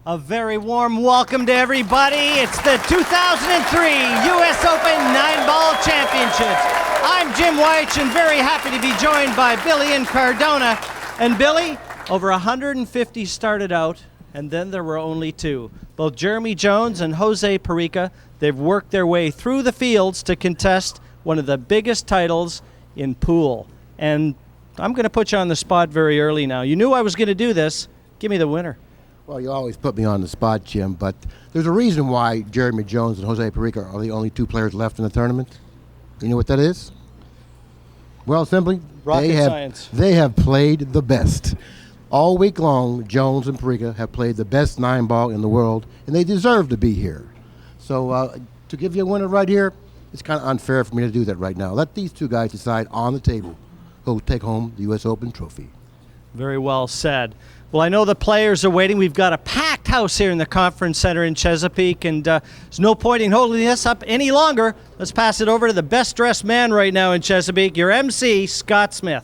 A very warm welcome to everybody. It's the 2003 U.S. Open 9-Ball Championships. I'm Jim Weich and very happy to be joined by Billy Incardona. And Billy, over 150 started out, and then there were only two. Both Jeremy Jones and Jose Parica, they've worked their way through the fields to contest one of the biggest titles in pool. And I'm going to put you on the spot very early now. You knew I was going to do this. Give me the winner. Well, you always put me on the spot, Jim, but there's a reason why Jeremy Jones and Jose Parica are the only two players left in the tournament. You know what that is? Well, simply, they have played the best. All week long, Jones and Parica have played the best 9-ball in the world, and they deserve to be here. So to give you a winner right here, it's kind of unfair for me to do that right now. Let these two guys decide on the table who will take home the U.S. Open trophy. Very well said. Well, I know the players are waiting. We've got a packed house here in the conference center in Chesapeake, and there's no point in holding this up any longer. Let's pass it over to the best-dressed man right now in Chesapeake, your MC, Scott Smith.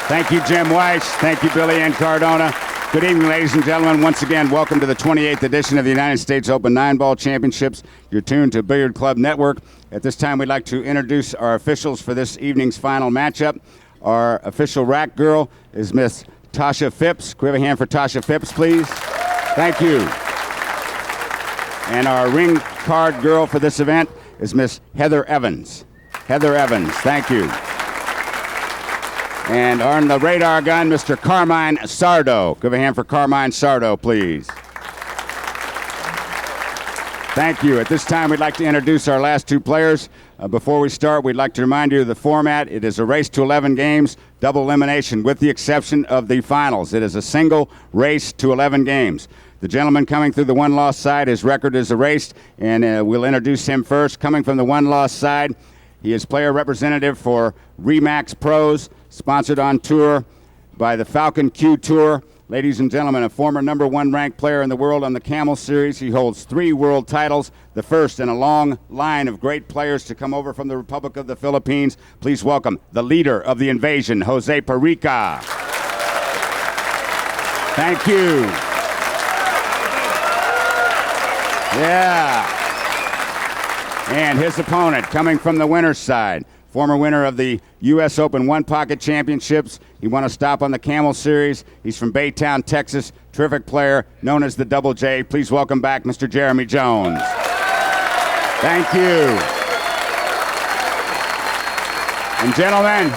Thank you, Jim Weich. Thank you, Billy Incardona. Good evening, ladies and gentlemen. Once again, welcome to the 28th edition of the United States Open 9-Ball Championships. You're tuned to Billiard Club Network. At this time, we'd like to introduce our officials for this evening's final matchup. Our official rack girl is Miss Tasha Phipps. Can we have a hand for Tasha Phipps, please? Thank you. And our ring card girl for this event is Miss Heather Evans. Heather Evans, thank you. And on the radar gun, Mr. Carmine Sardo. Give a hand for Carmine Sardo, please. Thank you. At this time, we'd like to introduce our last two players. Before we start, we'd like to remind you of the format. It is a race to 11 games, double elimination, with the exception of the finals. It is a single race to 11 games. The gentleman coming through the one-loss side, his record is erased, and we'll introduce him first. Coming from the one-loss side, he is player representative for Remax Pros, sponsored on tour by the Falcon Q Tour. Ladies and gentlemen, a former #1 ranked player in the world on the Camel Series. He holds 3 world titles, the first in a long line of great players to come over from the Republic of the Philippines. Please welcome the leader of the invasion, Jose Parica. Thank you. Yeah. And his opponent, coming from the winner's side, former winner of the U.S. Open One Pocket Championships. He won a stop on the Camel Series. He's from Baytown, Texas. Terrific player, known as the Double J. Please welcome back Mr. Jeremy Jones. Thank you. And gentlemen,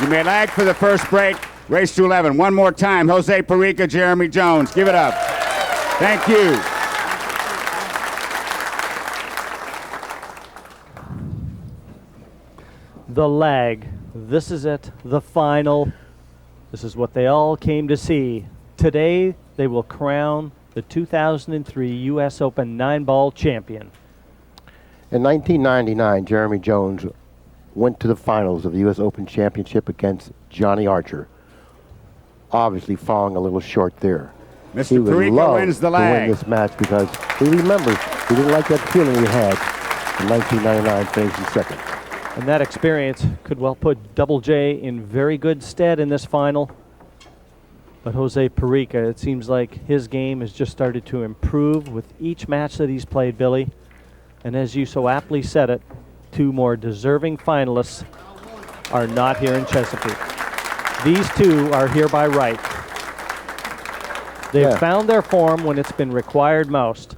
you may lag for the first break. Race to 11. One more time, Jose Parica, Jeremy Jones. Give it up. Thank you. The lag. This is it, the final. This is what they all came to see. Today, they will crown the 2003 U.S. Open 9-Ball champion. In 1999, Jeremy Jones went to the finals of the U.S. Open Championship against Johnny Archer, obviously falling a little short there. Mr. Parica wins the lag. To win this match because he remembers he didn't like that feeling he had in 1999, finishing second. And that experience could well put Double J in very good stead in this final. But Jose Parica, it seems like his game has just started to improve with each match that he's played, Billy. And as you so aptly said it, 2 more deserving finalists are not here in Chesapeake. These 2 are here by right. They've found their form when it's been required most.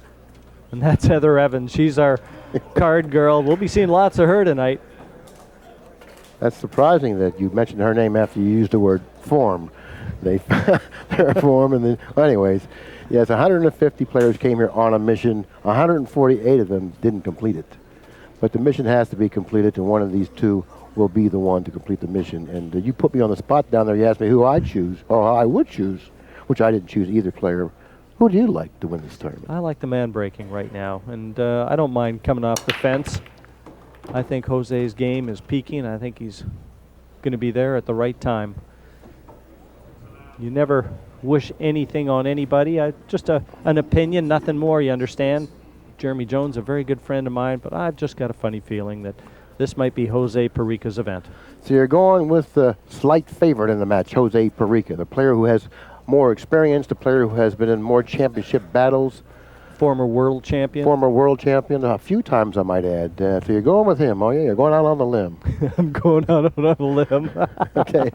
And that's Heather Evans. She's our card girl. We'll be seeing lots of her tonight. That's surprising that you mentioned her name after you used the word form. They their form, and then, well, anyways, yes, 150 players came here on a mission. 148 of them didn't complete it, but the mission has to be completed, and one of these 2 will be the one to complete the mission. And you put me on the spot down there. You asked me who I'd choose, or how I would choose, which I didn't choose either player. Who do you like to win this tournament? I like the man breaking right now, and I don't mind coming off the fence. I think Jose's game is peaking. I think he's going to be there at the right time. You never wish anything on anybody. Just an opinion, nothing more, you understand. Jeremy Jones, a very good friend of mine, but I've just got a funny feeling that this might be Jose Parica's event. So you're going with the slight favorite in the match, Jose Parica, the player who has more experienced, a player who has been in more championship battles. Former world champion. Former world champion, a few times I might add. So you're going with him, oh yeah, you're going out on the limb. I'm going out on a limb. Okay.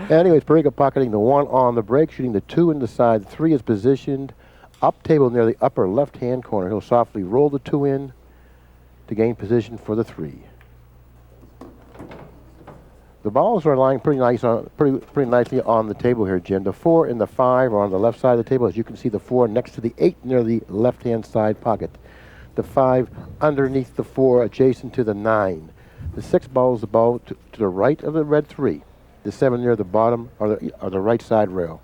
Anyways, Parica pocketing the 1 on the break, shooting the 2 in the side. 3 is positioned up table near the upper left-hand corner. He'll softly roll the 2 in to gain position for the 3. The balls are lying pretty nicely on the table here, Jim. The 4 and the 5 are on the left side of the table. As you can see, the 4 next to the 8 near the left-hand side pocket. The 5 underneath the 4, adjacent to the 9. The 6 ball is the ball to the right of the red 3. The 7 near the bottom or the right side rail.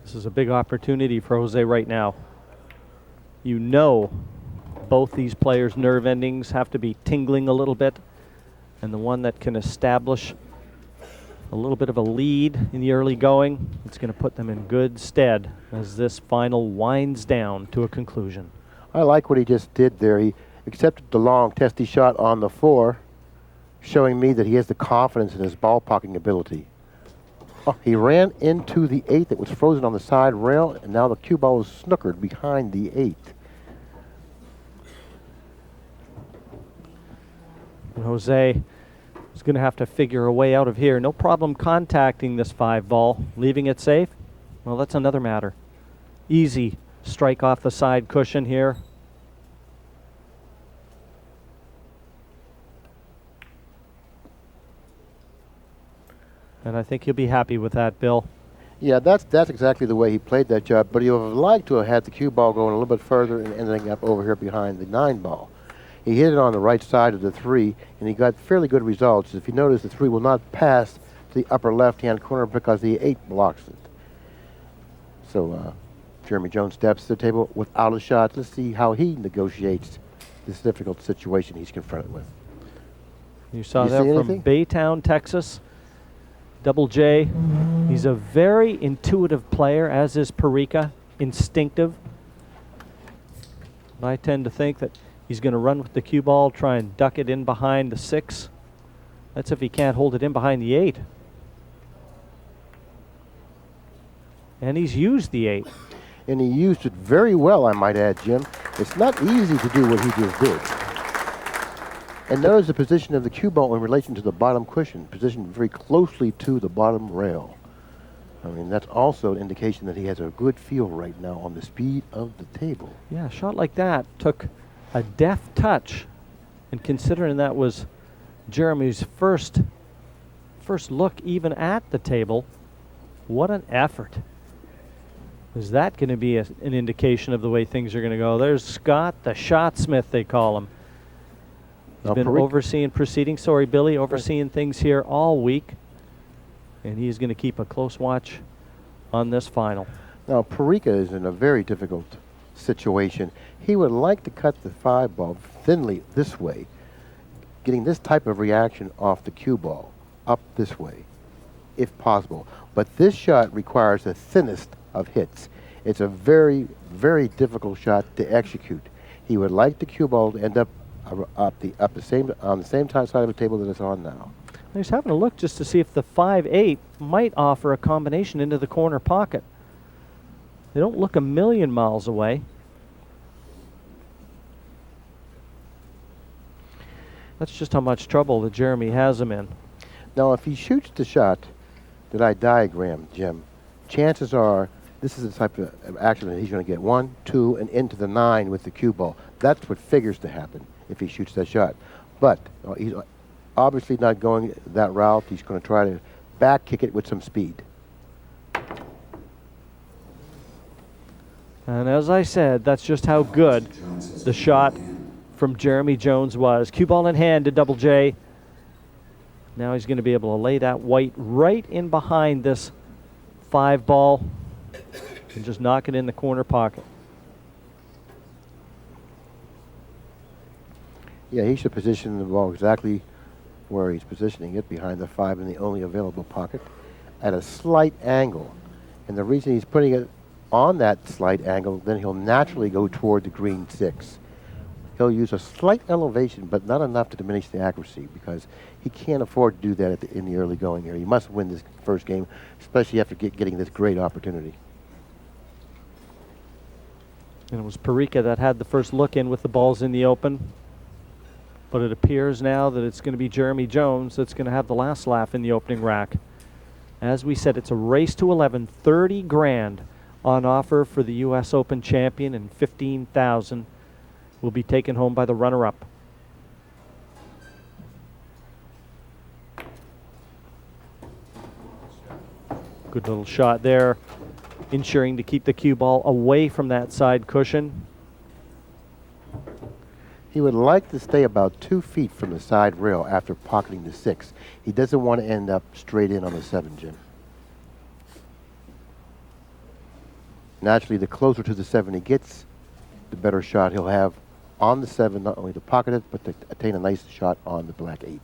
This is a big opportunity for Jose right now. You know both these players' nerve endings have to be tingling a little bit. And the one that can establish a little bit of a lead in the early going, it's going to put them in good stead as this final winds down to a conclusion. I like what he just did there. He accepted the long, testy shot on the 4, showing me that he has the confidence in his ball pocketing ability. Oh, he ran into the 8 that was frozen on the side rail, and now the cue ball is snookered behind the 8. And Jose is going to have to figure a way out of here. No problem contacting this 5 ball, leaving it safe. Well, that's another matter. Easy strike off the side cushion here. And I think he'll be happy with that, Bill. Yeah, that's exactly the way he played that job, but he would have liked to have had the cue ball going a little bit further and ending up over here behind the 9 ball. He hit it on the right side of the 3, and he got fairly good results. If you notice, the 3 will not pass to the upper left-hand corner because the 8 blocks it. So Jeremy Jones steps to the table without a shot. Let's see how he negotiates this difficult situation he's confronted with. You saw that from Baytown, Texas. Double J. He's a very intuitive player, as is Parica, instinctive. I tend to think that he's going to run with the cue ball, try and duck it in behind the 6. That's if he can't hold it in behind the 8. And he's used the 8. And he used it very well, I might add, Jim. It's not easy to do what he just did. And notice the position of the cue ball in relation to the bottom cushion, positioned very closely to the bottom rail. I mean, that's also an indication that he has a good feel right now on the speed of the table. Yeah, a shot like that took a deft touch, and considering that was Jeremy's first look even at the table, what an effort. Is that going to be an indication of the way things are going to go? There's Scott, the shot smith, they call him. He's been overseeing proceedings, sorry, Billy, overseeing things here all week, and he's going to keep a close watch on this final. Now, Parica is in a very difficult situation. He would like to cut the 5 ball thinly this way, getting this type of reaction off the cue ball up this way, if possible. But this shot requires the thinnest of hits. It's a very, very difficult shot to execute. He would like the cue ball to end up on the same side of the table that it's on now. He's having a look just to see if the 5-8 might offer a combination into the corner pocket. They don't look a million miles away. That's just how much trouble that Jeremy has him in. Now, if he shoots the shot that I diagrammed, Jim, chances are this is the type of action that he's going to get 1, 2, and into the 9 with the cue ball. That's what figures to happen if he shoots that shot. But he's obviously not going that route. He's going to try to back kick it with some speed. And as I said, that's just how good the shot from Jeremy Jones was. Cue ball in hand to Double J. Now he's going to be able to lay that white right in behind this 5 ball and just knock it in the corner pocket. Yeah, he should position the ball exactly where he's positioning it, behind the 5 in the only available pocket, at a slight angle. And the reason he's putting it on that slight angle, then he'll naturally go toward the green 6. he'll use a slight elevation, but not enough to diminish the accuracy, because he can't afford to do that in the early going here. He must win this first game, especially after getting this great opportunity. And it was Parica that had the first look in with the balls in the open. But it appears now that it's going to be Jeremy Jones that's going to have the last laugh in the opening rack. As we said, it's a race to 11, 30 grand on offer for the U.S. Open champion, and 15,000 will be taken home by the runner-up. Good little shot there, ensuring to keep the cue ball away from that side cushion. He would like to stay about 2 feet from the side rail after pocketing the 6. He doesn't want to end up straight in on the 7, Jim. Naturally, the closer to the 7 he gets, the better shot he'll have on the 7, not only to pocket it, but to attain a nice shot on the black 8.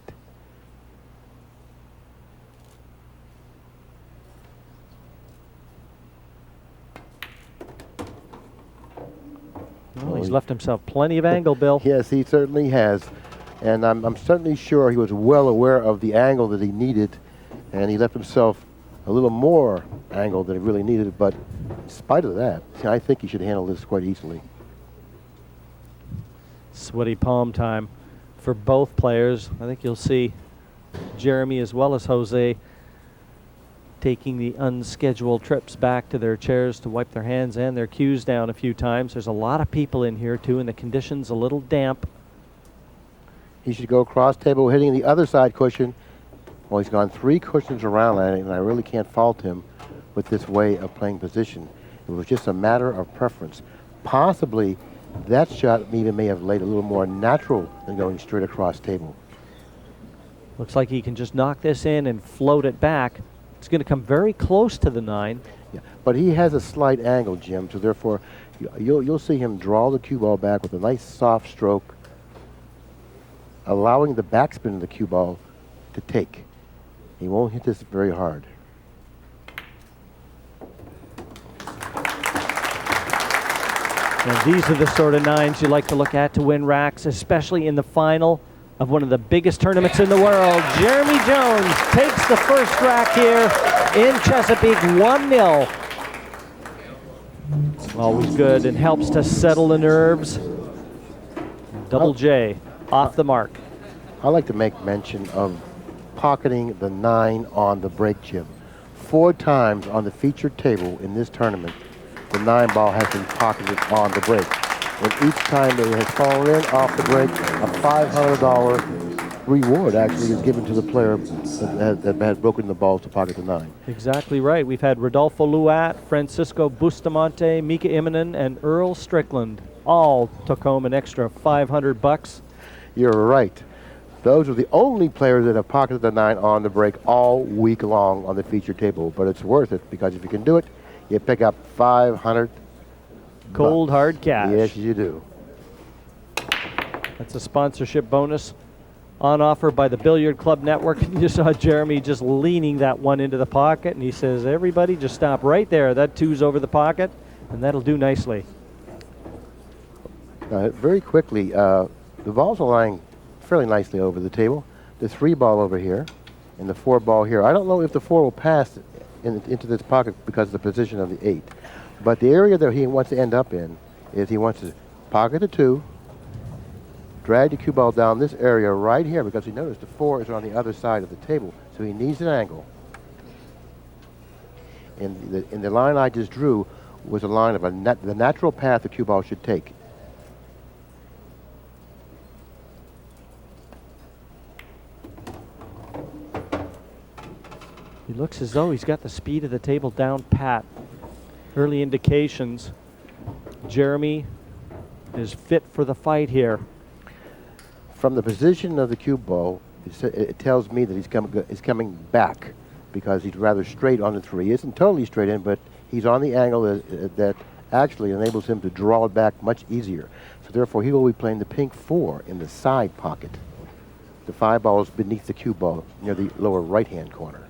Well, he's left himself plenty of angle, Bill. Yes, he certainly has. And I'm certainly sure he was well aware of the angle that he needed, and he left himself a little more angle than he really needed. But in spite of that, I think he should handle this quite easily. Sweaty palm time for both players. I think you'll see Jeremy as well as Jose taking the unscheduled trips back to their chairs to wipe their hands and their cues down a few times. There's a lot of people in here too, and the condition's a little damp. He should go across table, hitting the other side cushion. Well, he's gone 3 cushions around, and I really can't fault him with this way of playing position. It was just a matter of preference. Possibly that shot even may have laid a little more natural than going straight across table. Looks like he can just knock this in and float it back. It's going to come very close to the 9. Yeah, but he has a slight angle, Jim, so therefore you'll see him draw the cue ball back with a nice soft stroke, allowing the backspin of the cue ball to take. He won't hit this very hard. And these are the sort of 9s you like to look at to win racks, especially in the final of one of the biggest tournaments in the world. Jeremy Jones takes the first rack here in Chesapeake, 1-0. Always good and helps to settle the nerves. Double J off the mark. I like to make mention of pocketing the 9 on the break, Jim. 4 times on the featured table in this tournament, the 9 ball has been pocketed on the break. And each time it has fallen in off the break, a $500 reward actually is given to the player that has broken the balls to pocket the 9. Exactly right. We've had Rodolfo Luat, Francisco Bustamante, Mika Immonen, and Earl Strickland all took home an extra $500. You're right. Those are the only players that have pocketed the 9 on the break all week long on the featured table. But it's worth it, because if you can do it, you pick up 500 cold hard cash. Yes, you do. That's a sponsorship bonus on offer by the Billiard Club Network. You saw Jeremy just leaning that one into the pocket, and he says, everybody just stop right there. That 2's over the pocket, and that'll do nicely. Very quickly, the balls are lying fairly nicely over the table. The 3 ball over here and the 4 ball here. I don't know if the 4 will pass into this pocket because of the position of the 8. But the area that he wants to end up in is he wants to pocket the 2, drag the cue ball down this area right here, because he noticed the 4 is on the other side of the table, so he needs an angle. And the line I just drew was a line of the natural path the cue ball should take. He looks as though he's got the speed of the table down pat. Early indications, Jeremy is fit for the fight here. From the position of the cue ball, it tells me that he's coming back, because he's rather straight on the 3. He isn't totally straight in, but he's on the angle that actually enables him to draw it back much easier. So therefore, he will be playing the pink 4 in the side pocket. The 5 ball is beneath the cue ball near the lower right-hand corner.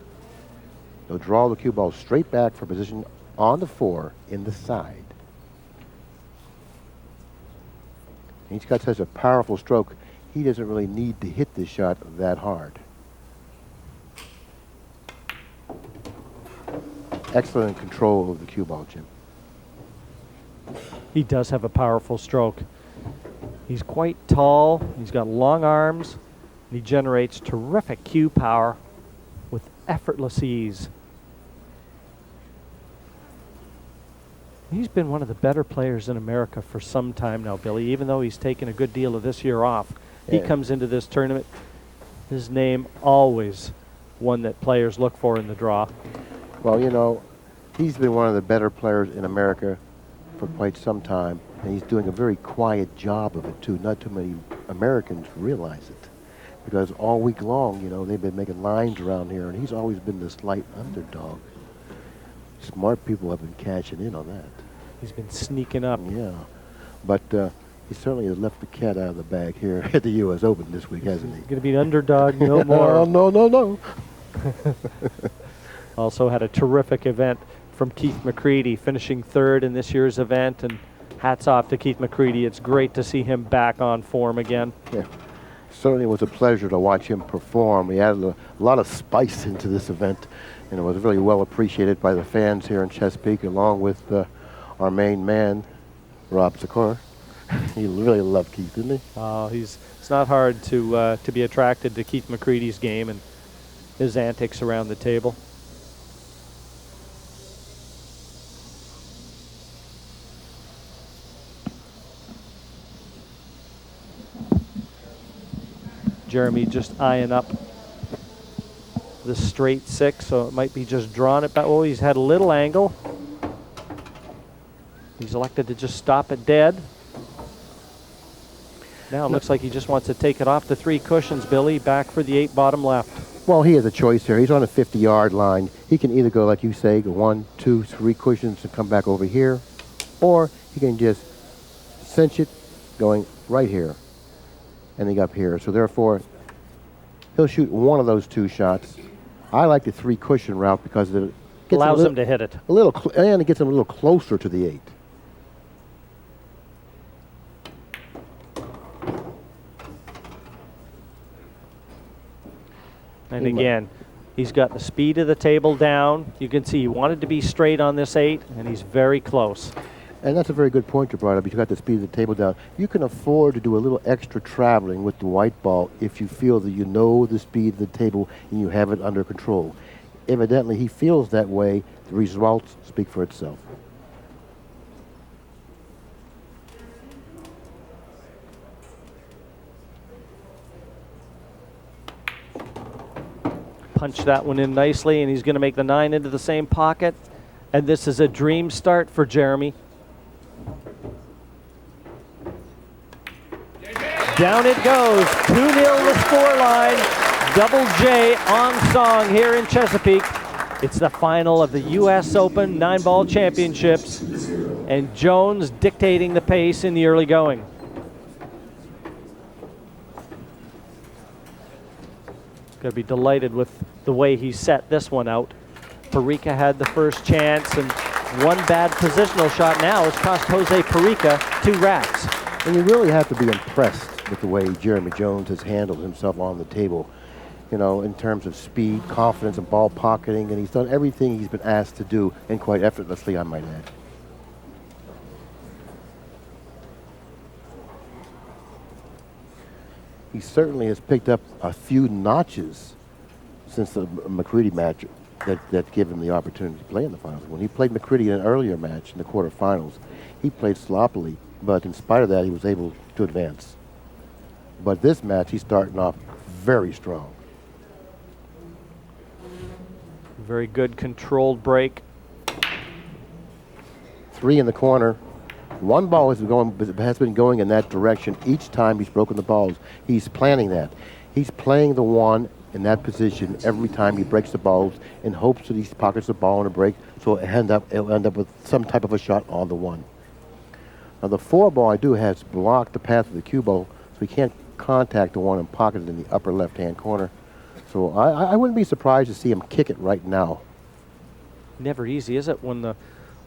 He'll draw the cue ball straight back for position on the 4 in the side. He's got such a powerful stroke, he doesn't really need to hit this shot that hard. Excellent control of the cue ball, Jim. He does have a powerful stroke. He's quite tall, he's got long arms, and he generates terrific cue power with effortless ease. He's been one of the better players in America for some time now, Billy, even though he's taken a good deal of this year off. He comes into this tournament, his name always one that players look for in the draw. Well, you know, he's been one of the better players in America for quite some time, and he's doing a very quiet job of it, too. Not too many Americans realize it, because all week long, you know, they've been making lines around here, and he's always been the slight underdog. Smart people have been cashing in on that. He's been sneaking up. Yeah, but he certainly has left the cat out of the bag here at the U.S. Open this week, hasn't he? Going to be an underdog no more. No. Also had a terrific event from Keith McCready, finishing third in this year's event, and hats off to Keith McCready. It's great to see him back on form again. Yeah, certainly was a pleasure to watch him perform. He added a lot of spice into this event, and it was really well appreciated by the fans here in Chesapeake, along with our main man, Rob Sikora. He really loved Keith, didn't he? It's not hard to be attracted to Keith McCready's game and his antics around the table. Jeremy just eyeing up the straight six, so it might be just drawn it back. Oh, he's had a little angle. He's elected to just stop it dead. Now it looks like he just wants to take it off the three cushions, Billy, back for the 8 bottom left. Well, he has a choice here. He's on a 50-yard line. He can either go, like you say, go 1, 2, 3 cushions and come back over here, or he can just cinch it going right here and then up here. So therefore, he'll shoot one of those 2 shots. I like the 3 cushion route because it allows him to hit it. And it gets him a little closer to the 8. And again, he's got the speed of the table down. You can see he wanted to be straight on this 8, and he's very close. And that's a very good point you brought up. You got the speed of the table down. You can afford to do a little extra traveling with the white ball if you feel that you know the speed of the table and you have it under control. Evidently, he feels that way. The results speak for itself. Punch that one in nicely, and he's going to make the 9 into the same pocket. And this is a dream start for Jeremy. Down it goes, 2-0 the scoreline. Double J on song here in Chesapeake. It's the final of the U.S. Open 9-ball championships, and Jones dictating the pace in the early going. Going to be delighted with the way he set this one out. Parica had the first chance, and one bad positional shot now has cost Jose Parica 2 racks. And you really have to be impressed with the way Jeremy Jones has handled himself on the table, you know, in terms of speed, confidence, and ball pocketing, and he's done everything he's been asked to do, and quite effortlessly, I might add. He certainly has picked up a few notches since the McCready match that gave him the opportunity to play in the finals. When he played McCready in an earlier match in the quarterfinals, he played sloppily, but in spite of that, he was able to advance. But this match, he's starting off very strong. Very good controlled break. 3 in the corner. One ball has been going in that direction each time he's broken the balls. He's planning that. He's playing the 1 in that position every time he breaks the balls in hopes that he pockets the ball on a break, so it'll end up with some type of a shot on the 1. Now the 4 ball I do has blocked the path of the cue ball, so he can't contact the 1 and pocket it in the upper left-hand corner. So I wouldn't be surprised to see him kick it right now. Never easy, is it, when the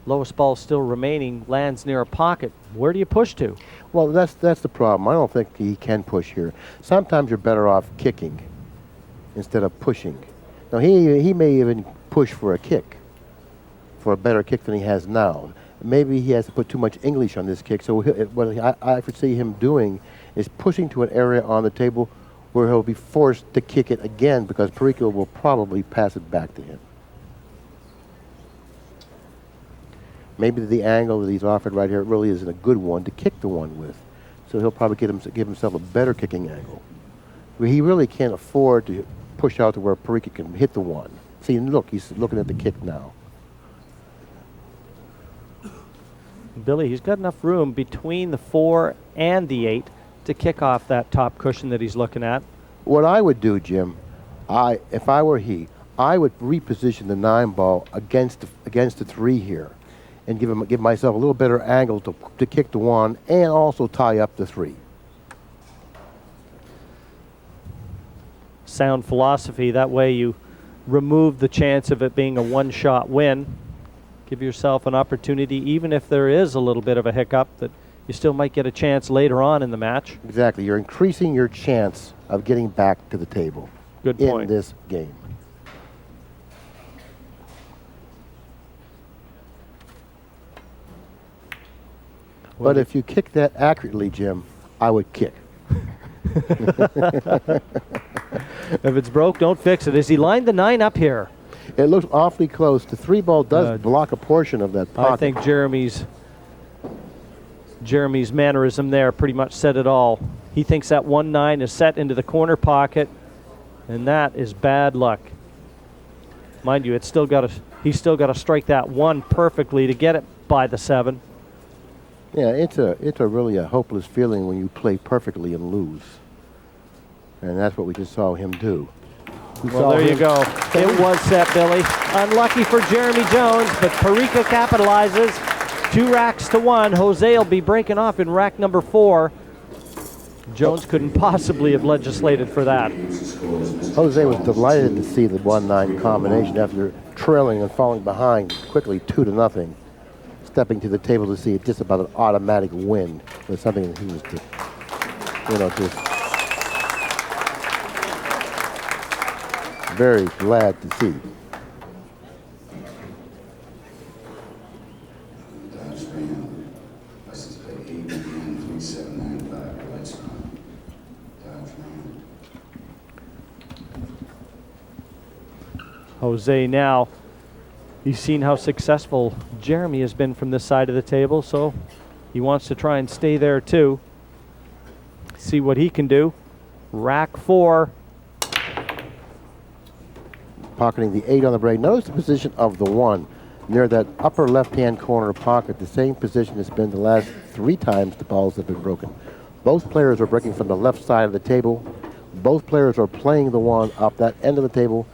Lowest ball still remaining, lands near a pocket. Where do you push to? Well, that's the problem. I don't think he can push here. Sometimes you're better off kicking instead of pushing. Now, he may even push for a kick, for a better kick than he has now. Maybe he has to put too much English on this kick, so what I foresee him doing is pushing to an area on the table where he'll be forced to kick it again because Parica will probably pass it back to him. Maybe the angle that he's offered right here really isn't a good one to kick the one with. So he'll probably give himself a better kicking angle. He really can't afford to push out to where Parica can hit the one. See, look, he's looking at the kick now. Billy, he's got enough room between the 4 and the 8 to kick off that top cushion that he's looking at. What I would do, Jim, if I were he, I would reposition the 9 ball against the 3 here, and give myself a little better angle to kick the 1 and also tie up the 3. Sound philosophy. That way you remove the chance of it being a one-shot win. Give yourself an opportunity, even if there is a little bit of a hiccup, that you still might get a chance later on in the match. Exactly. You're increasing your chance of getting back to the table. Good point. In this game. But if you kick that accurately, Jim, I would kick. If it's broke, don't fix it. Has he lined the 9 up here? It looks awfully close. The 3 ball does block a portion of that pocket. I think Jeremy's mannerism there pretty much said it all. He thinks that 1-9 is set into the corner pocket, and that is bad luck. Mind you, he's still got to strike that 1 perfectly to get it by the 7. Yeah, it's really a hopeless feeling when you play perfectly and lose. And that's what we just saw him do. Well, there you go. It was set, Billy. Unlucky for Jeremy Jones, but Parica capitalizes. 2 racks to 1. Jose will be breaking off in rack number 4. Jones couldn't possibly have legislated for that. Jose was delighted to see the 1-9 combination after trailing and falling behind quickly 2-0. Stepping to the table to see it just about an automatic win was something that he was just very glad to see. Jose now, he's seen how successful Jeremy has been from this side of the table, so he wants to try and stay there too. See what he can do. Rack 4. Pocketing the 8 on the break. Notice the position of the 1 near that upper left-hand corner pocket, the same position it's been the last 3 times the balls have been broken. Both players are breaking from the left side of the table. Both players are playing the 1 up that end of the table,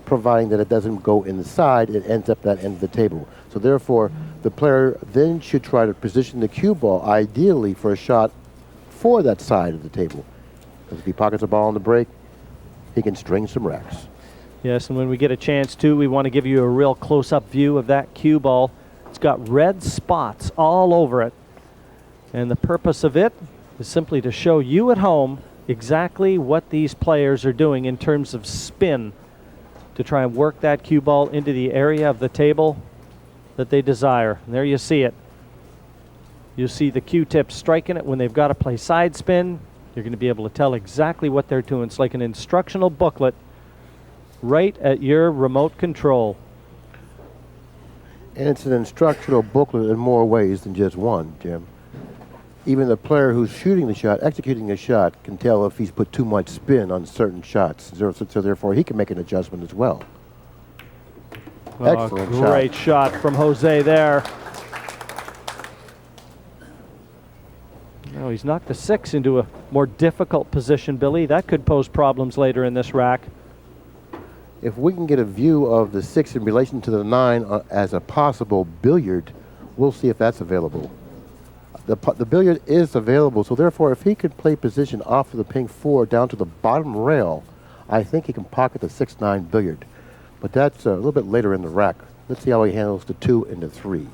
providing that it doesn't go in the side, it ends up that end of the table. So therefore, the player then should try to position the cue ball ideally for a shot for that side of the table. Because if he pockets a ball on the break, he can string some racks. Yes, and when we get a chance to, we want to give you a real close-up view of that cue ball. It's got red spots all over it. And the purpose of it is simply to show you at home exactly what these players are doing in terms of spin to try and work that cue ball into the area of the table that they desire. And there you see it. You see the cue tips striking it when they've got to play side spin. You're going to be able to tell exactly what they're doing. It's like an instructional booklet right at your remote control. And it's an instructional booklet in more ways than just one, Jim. Even the player who's shooting the shot, executing a shot, can tell if he's put too much spin on certain shots. So therefore, he can make an adjustment as well. Excellent shot. Great shot from Jose there. No, he's knocked the 6 into a more difficult position, Billy. That could pose problems later in this rack. If we can get a view of the 6 in relation to the 9 as a possible billiard, we'll see if that's available. The billiard is available, so therefore if he could play position off of the pink 4 down to the bottom rail, I think he can pocket the 6-9 billiard. But that's a little bit later in the rack Let's see how he handles the 2 and the 3.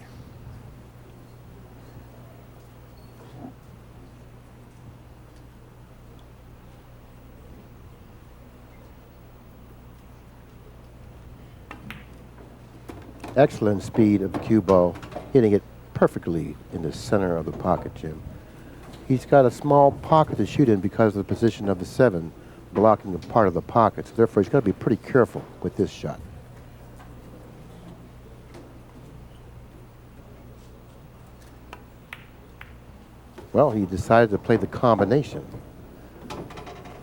Excellent speed of the cue ball, hitting it perfectly in the center of the pocket, Jim. He's got a small pocket to shoot in because of the position of the 7 blocking the part of the pocket. So therefore, he's got to be pretty careful with this shot. Well, he decided to play the combination.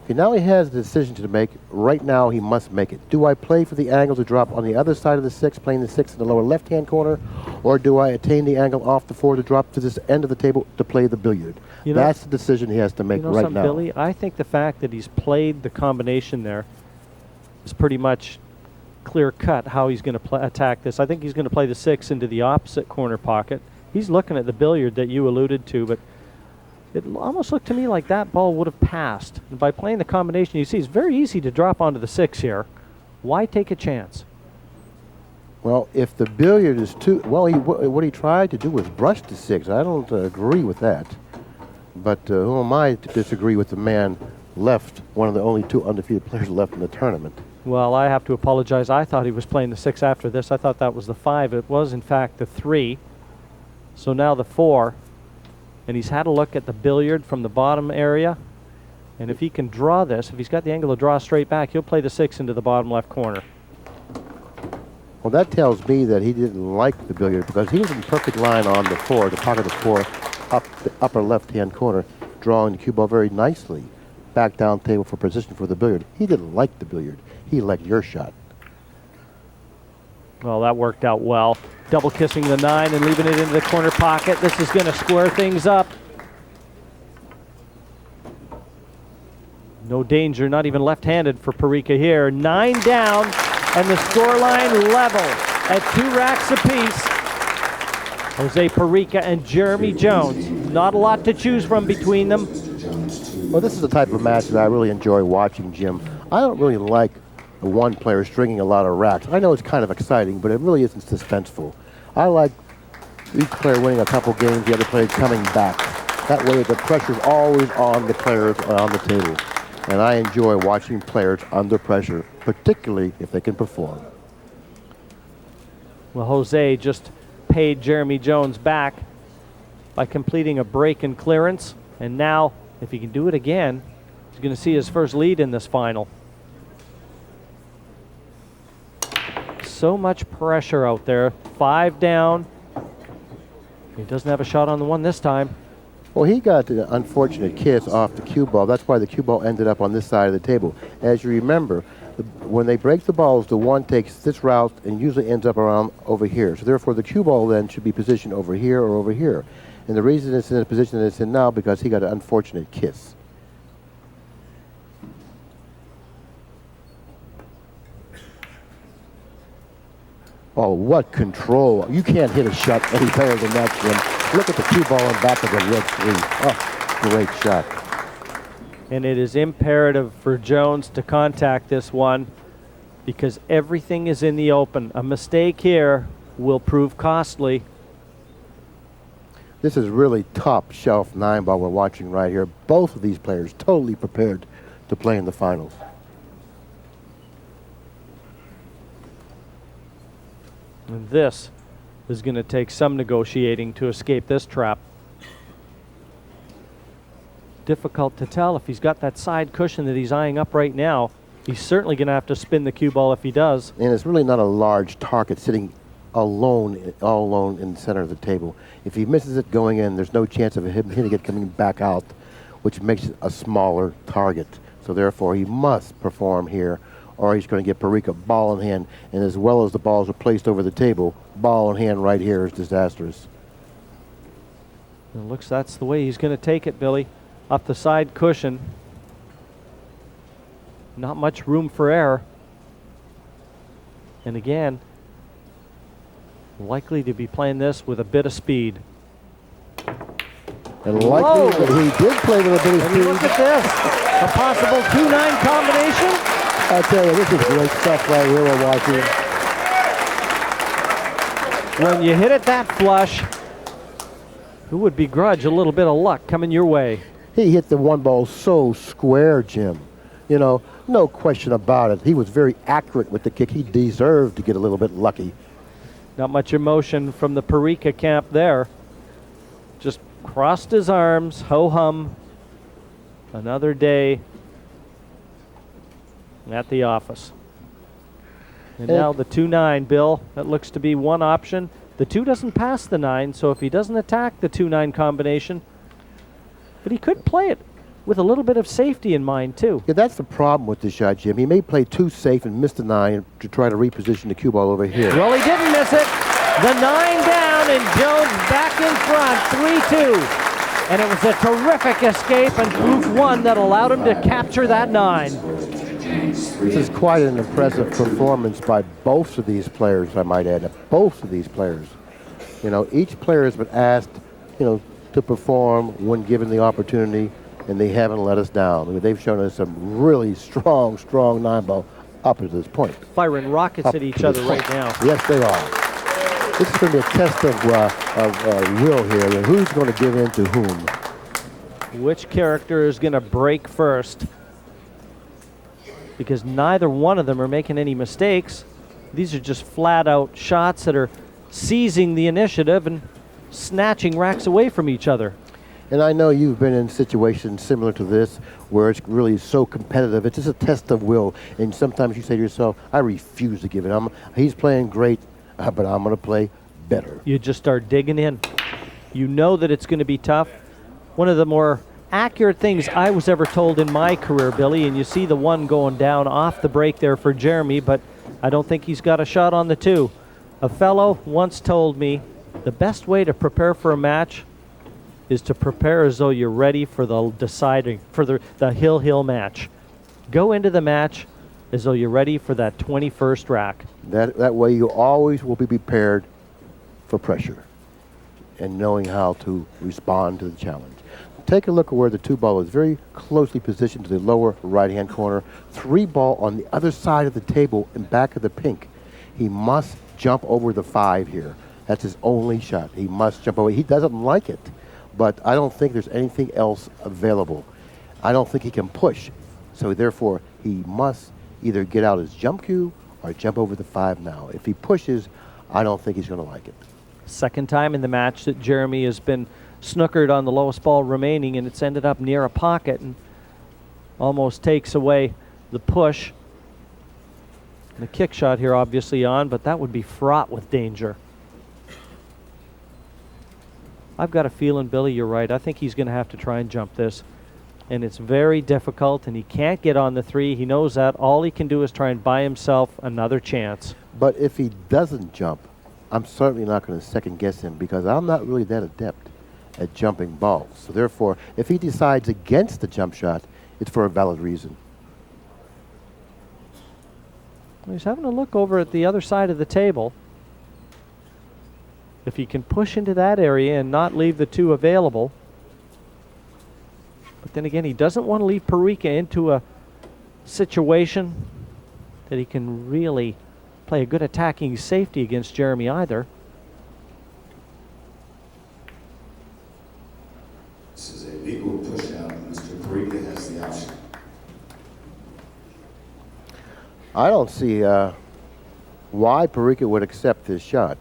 Okay, now he has a decision to make. Right now, he must make it. Do I play for the angle to drop on the other side of the 6, playing the 6 in the lower left-hand corner, or do I attain the angle off the 4 to drop to this end of the table to play the billiard? That's the decision he has to make right now. Billy, I think the fact that he's played the combination there is pretty much clear-cut how he's going to attack this. I think he's going to play the 6 into the opposite corner pocket. He's looking at the billiard that you alluded to, but it almost looked to me like that ball would have passed. And by playing the combination, you see it's very easy to drop onto the 6 here. Why take a chance? Well, if the billiard is too... Well, what he tried to do was brush the 6. I don't agree with that. But who am I to disagree with the man left, one of the only 2 undefeated players left in the tournament? Well, I have to apologize. I thought he was playing the 6 after this. I thought that was the 5. It was, in fact, the 3. So now the 4. And he's had a look at the billiard from the bottom area. And if he can draw this, if he's got the angle to draw straight back, he'll play the 6 into the bottom left corner. Well, that tells me that he didn't like the billiard because he was in perfect line on the 4, the pocket of the 4, up the upper left-hand corner, drawing the cue ball very nicely. Back down table for position for the billiard. He didn't like the billiard. He liked your shot. Well, that worked out well. Double kissing the 9 and leaving it into the corner pocket. This is going to square things up. No danger, not even left-handed for Parica here. 9 down, and the scoreline level at 2 racks apiece. Jose Parica and Jeremy Jones. Not a lot to choose from between them. Well, this is the type of match that I really enjoy watching, Jim. I don't really like the one player stringing a lot of racks. I know it's kind of exciting, but it really isn't suspenseful. I like each player winning a couple games, the other player coming back. That way the pressure's always on the players on the table. And I enjoy watching players under pressure, particularly if they can perform. Well, Jose just paid Jeremy Jones back by completing a break and clearance. And now, if he can do it again, he's going to see his first lead in this final. So much pressure out there. 5 down. He doesn't have a shot on the 1 this time. Well, he got the unfortunate kiss off the cue ball. That's why the cue ball ended up on this side of the table. As you remember, when they break the balls, the 1 takes this route and usually ends up around over here. So therefore, the cue ball then should be positioned over here or over here. And the reason it's in the position that it's in now because he got an unfortunate kiss. Oh, what control. You can't hit a shot any better than that, Jim. Look at the cue ball in back of the red 3. Oh, great shot. And it is imperative for Jones to contact this one because everything is in the open. A mistake here will prove costly. This is really top shelf 9 ball we're watching right here. Both of these players totally prepared to play in the finals. And this is going to take some negotiating to escape this trap. Difficult to tell if he's got that side cushion that he's eyeing up right now. He's certainly going to have to spin the cue ball if he does. And it's really not a large target sitting alone, all alone in the center of the table. If he misses it going in, there's no chance of him hitting it coming back out, which makes it a smaller target. So therefore, he must perform here, or he's going to get Parica ball in hand. And as well as the balls are placed over the table, ball in hand right here is disastrous. It looks that's the way he's going to take it, Billy. Up the side cushion. Not much room for error. And again, likely to be playing this with a bit of speed. And likely that he did play with a bit of speed. Look at this. A possible 2-9 combination. I tell you, this is great stuff right here we're watching. when you hit it that flush, who would begrudge a little bit of luck coming your way? He hit the one ball so square, Jim. You know, no question about it. He was very accurate with the kick. He deserved to get a little bit lucky. Not much emotion from the Parica camp there. Just crossed his arms, ho-hum. Another day at the office. And now the 2-9, Bill. That looks to be one option. The 2 doesn't pass the 9, so if he doesn't attack the 2-9 combination, but he could play it with a little bit of safety in mind, too. Yeah, that's the problem with this shot, Jim. He may play too safe and miss the 9 to try to reposition the cue ball over here. Well, he didn't miss it. The 9 down, and Jones back in front, 3-2. And it was a terrific escape and Fluke 1 that allowed him to capture that 9. This is quite an impressive performance by both of these players, I might add. Both of these players. You know, each player has been asked, you know, to perform when given the opportunity, and they haven't let us down. I mean, they've shown us some really strong 9-ball up to this point. Firing rockets at each other right now. Yes, they are. This is going to be a test of will here. And who's going to give in to whom? Which character is going to break first? Because neither one of them are making any mistakes. These are just flat-out shots that are seizing the initiative and snatching racks away from each other. And I know you've been in situations similar to this where it's really so competitive. It's just a test of will. And sometimes you say to yourself, I refuse to give it. He's playing great, but I'm going to play better. You just start digging in. You know that it's going to be tough. One of the more accurate things I was ever told in my career, Billy, and you see the 1 going down off the break there for Jeremy, but I don't think he's got a shot on the 2. A fellow once told me the best way to prepare for a match is to prepare as though you're ready for the deciding, for the hill match. Go into the match as though you're ready for that 21st rack. That way you always will be prepared for pressure and knowing how to respond to the challenge. Take a look at where the 2 ball is very closely positioned to the lower right-hand corner. 3 ball on the other side of the table in back of the pink. He must jump over the 5 here. That's his only shot. He must jump over. He doesn't like it, but I don't think there's anything else available. I don't think he can push. So therefore, he must either get out his jump cue or jump over the 5 now. If he pushes, I don't think he's going to like it. Second time in the match that Jeremy has been snookered on the lowest ball remaining, and it's ended up near a pocket and almost takes away the push. And the kick shot here obviously on, but that would be fraught with danger. I've got a feeling, Billy, you're right. I think he's going to have to try and jump this. And it's very difficult, and he can't get on the 3. He knows that. All he can do is try and buy himself another chance. But if he doesn't jump, I'm certainly not going to second guess him because I'm not really that adept at jumping balls. So therefore, if he decides against the jump shot, it's for a valid reason. He's having a look over at the other side of the table. If he can push into that area and not leave the 2 available. But then again, he doesn't want to leave Parica into a situation that he can really play a good attacking safety against Jeremy either. This is a legal push out. Mr. Parica has the option. I don't see why Parica would accept this shot.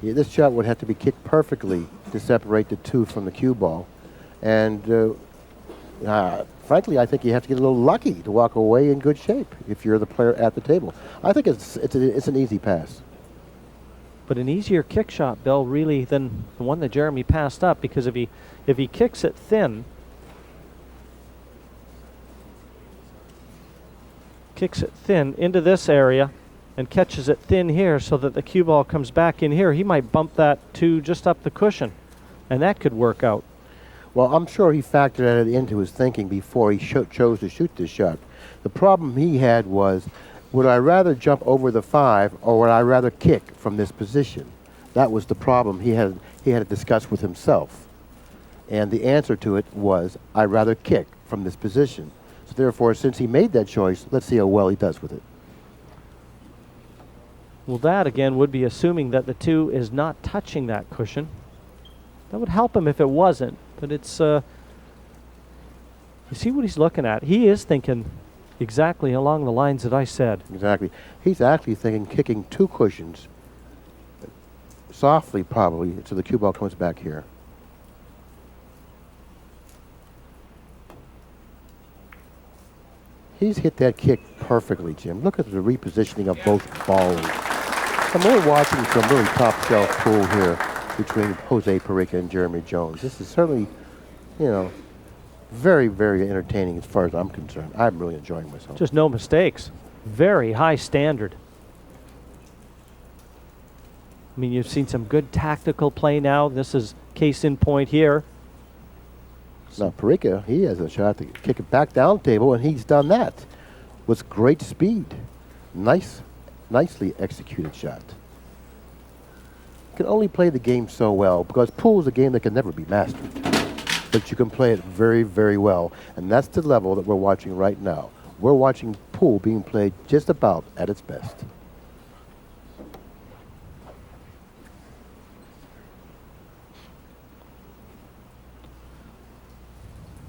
This shot would have to be kicked perfectly to separate the 2 from the cue ball. And frankly, I think you have to get a little lucky to walk away in good shape if you're the player at the table. I think it's an easy pass. But an easier kick shot, Bill, really, than the one that Jeremy passed up, because if he kicks it thin, into this area and catches it thin here so that the cue ball comes back in here, he might bump that 2 just up the cushion, and that could work out. Well, I'm sure he factored it into his thinking before he chose to shoot this shot. The problem he had was, would I rather jump over the 5 or would I rather kick from this position? That was the problem he had to discuss with himself. And the answer to it was, I'd rather kick from this position. So therefore, since he made that choice, let's see how well he does with it. Well, that again would be assuming that the 2 is not touching that cushion. That would help him if it wasn't, but it's, you see what he's looking at. He is thinking exactly along the lines that I said. Exactly. He's actually thinking kicking 2 cushions softly, probably, so the cue ball comes back here. He's hit that kick perfectly, Jim. Look at the repositioning of both balls. And we're watching some really top-shelf pool here between Jose Parica and Jeremy Jones. This is certainly, you know, very, very entertaining as far as I'm concerned. I'm really enjoying myself. Just no mistakes. Very high standard. I mean, you've seen some good tactical play now. This is case in point here. Now, Parica, he has a shot to kick it back down table, and he's done that with great speed. Nicely executed shot. You can only play the game so well because pool is a game that can never be mastered. But you can play it very, very well, and that's the level that we're watching right now. We're watching pool being played just about at its best.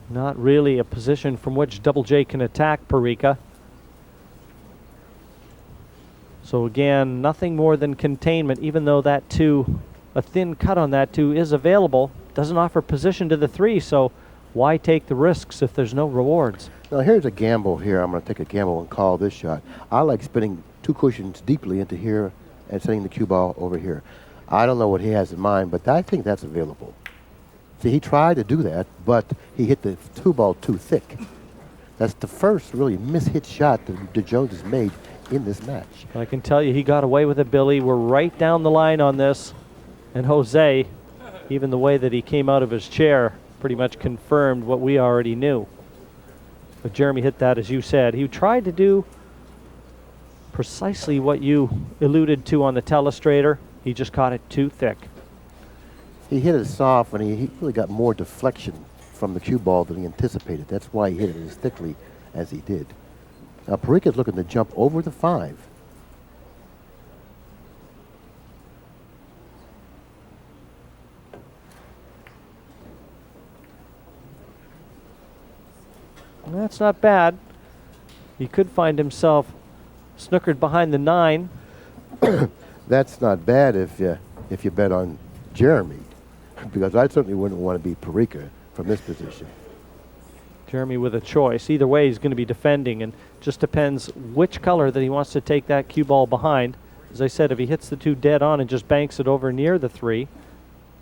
Not really a position from which Double J can attack Parica. So again, nothing more than containment, even though that 2, a thin cut on that 2 is available. Doesn't offer position to the 3, so why take the risks if there's no rewards? Now here's a gamble here. I'm going to take a gamble and call this shot. I like spinning 2 cushions deeply into here and sending the cue ball over here. I don't know what he has in mind, but I think that's available. See, he tried to do that, but he hit the 2 ball too thick. That's the first really mishit shot that Jones has made in this match. I can tell you he got away with it, Billy. We're right down the line on this. And Jose, even the way that he came out of his chair, pretty much confirmed what we already knew. But Jeremy hit that, as you said. He tried to do precisely what you alluded to on the telestrator. He just caught it too thick. He hit it soft, and he really got more deflection from the cue ball than he anticipated. That's why he hit it as thickly as he did. Now, Parica's looking to jump over the 5. That's not bad. He could find himself snookered behind the 9. That's not bad if you bet on Jeremy, because I certainly wouldn't want to be Parica from this position. Jeremy with a choice. Either way, he's going to be defending, and just depends which color that he wants to take that cue ball behind. As I said, if he hits the 2 dead on and just banks it over near the 3,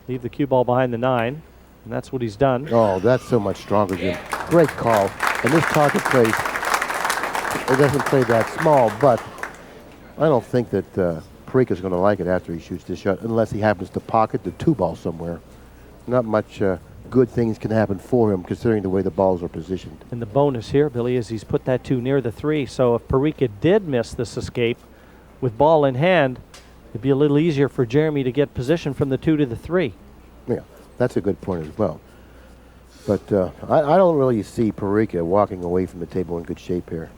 leave the cue ball behind the 9, and that's what he's done. Oh, that's so much stronger, Jim. Great call. And this target plays, it doesn't play that small, but I don't think that Parica's going to like it after he shoots this shot, unless he happens to pocket the 2 ball somewhere. Not much good things can happen for him, considering the way the balls are positioned. And the bonus here, Billy, is he's put that 2 near the 3, so if Parica did miss this escape with ball in hand, it'd be a little easier for Jeremy to get position from the 2 to the 3. Yeah, that's a good point as well. But I don't really see Parica walking away from the table in good shape here.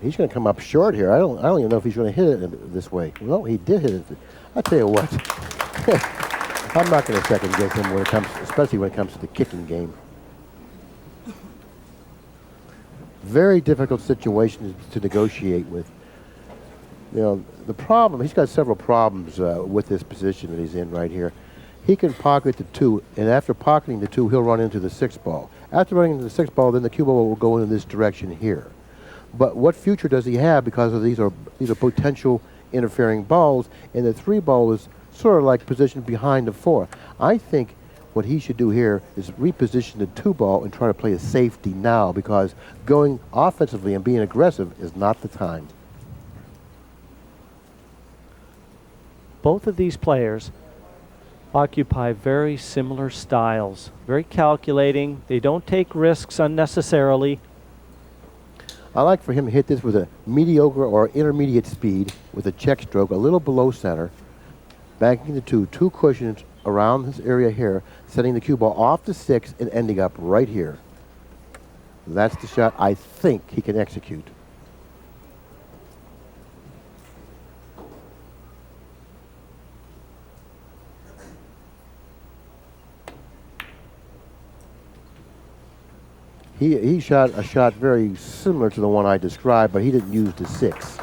He's going to come up short here. I don't even know if he's going to hit it this way. Well, he did hit it. I tell you what, I'm not going to second guess him when it comes, especially when it comes to the kicking game. Very difficult situations to negotiate with. You know, the problem, he's got several problems with this position that he's in right here. He can pocket the 2, and after pocketing the 2, he'll run into the 6 ball. After running into the 6 ball, then the cue ball will go in this direction here. But what future does he have, because of these are potential interfering balls, and the 3 ball is sort of like positioned behind the 4. I think what he should do here is reposition the 2 ball and try to play a safety now, because going offensively and being aggressive is not the time. Both of these players occupy very similar styles. Very calculating. They don't take risks unnecessarily. I like for him to hit this with a mediocre or intermediate speed with a check stroke a little below center, banking the 2 cushions around this area here, setting the cue ball off the 6 and ending up right here. That's the shot I think he can execute. He shot a shot very similar to the one I described, but he didn't use the 6.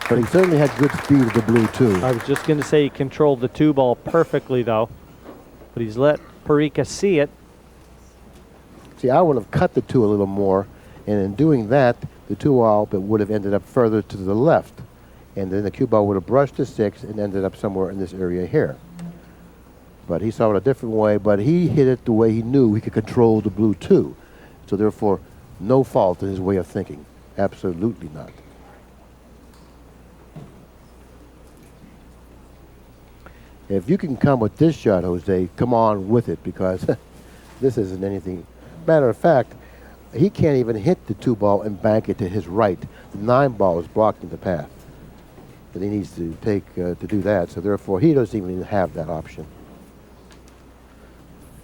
But he certainly had good speed at the blue 2. I was just going to say he controlled the 2 ball perfectly, though. But he's let Parica see it. See, I would have cut the 2 a little more, and in doing that, the 2 ball would have ended up further to the left. And then the cue ball would have brushed the 6 and ended up somewhere in this area here. But he saw it a different way, but he hit it the way he knew he could control the blue 2. So therefore, no fault in his way of thinking. Absolutely not. If you can come with this shot, Jose, come on with it, because this isn't anything. Matter of fact, he can't even hit the 2 ball and bank it to his right. The 9 ball is blocking the path that he needs to take to do that. So therefore, he doesn't even have that option.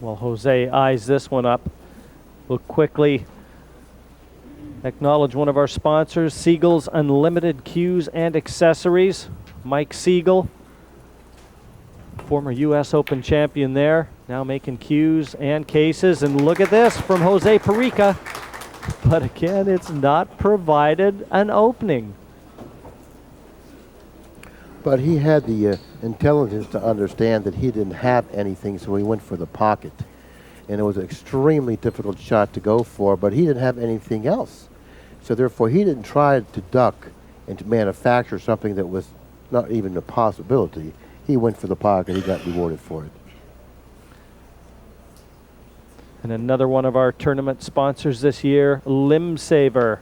Well, Jose eyes this one up. We'll quickly acknowledge one of our sponsors, Siegel's Unlimited Cues and Accessories. Mike Siegel, former U.S. Open champion there, now making cues and cases. And look at this from Jose Parica. But again, it's not provided an opening. But he had the intelligence to understand that he didn't have anything, so he went for the pocket. And it was an extremely difficult shot to go for, but he didn't have anything else. So therefore, he didn't try to duck and to manufacture something that was not even a possibility. He went for the pocket. He got rewarded for it. And another one of our tournament sponsors this year, Limb Saver,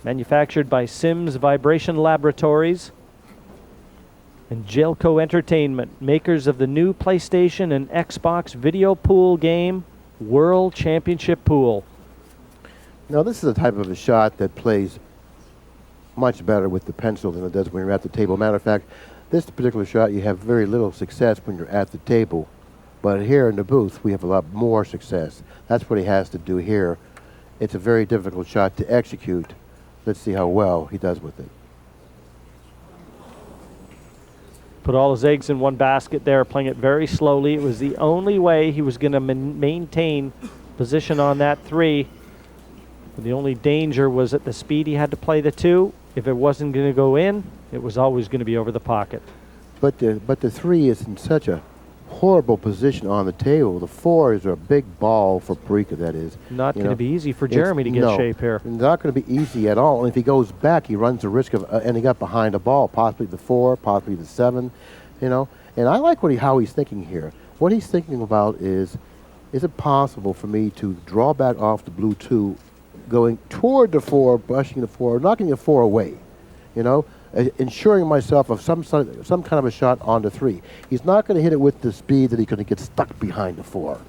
manufactured by Sims Vibration Laboratories and Jelco Entertainment, makers of the new PlayStation and Xbox video pool game, World Championship Pool. Now, this is a type of a shot that plays much better with the pencil than it does when you're at the table. Matter of fact, this particular shot, you have very little success when you're at the table. But here in the booth, we have a lot more success. That's what he has to do here. It's a very difficult shot to execute. Let's see how well he does with it. Put all his eggs in one basket there, playing it very slowly. It was the only way he was going to maintain position on that 3. The only danger was at the speed he had to play the 2. If it wasn't going to go in, it was always going to be over the pocket. But the 3 is in such a horrible position on the table. The 4 is a big ball for Parica, that is. Not going to be easy for Jeremy to get shape here. Not going to be easy at all. And if he goes back, he runs the risk of ending up behind a ball, possibly the 4, possibly the 7, you know. And I like how he's thinking here. What he's thinking about is it possible for me to draw back off the blue 2, going toward the 4, brushing the 4, knocking the 4 away, you know, ensuring myself of some kind of a shot on the 3. He's not going to hit it with the speed that he's going to get stuck behind the 4.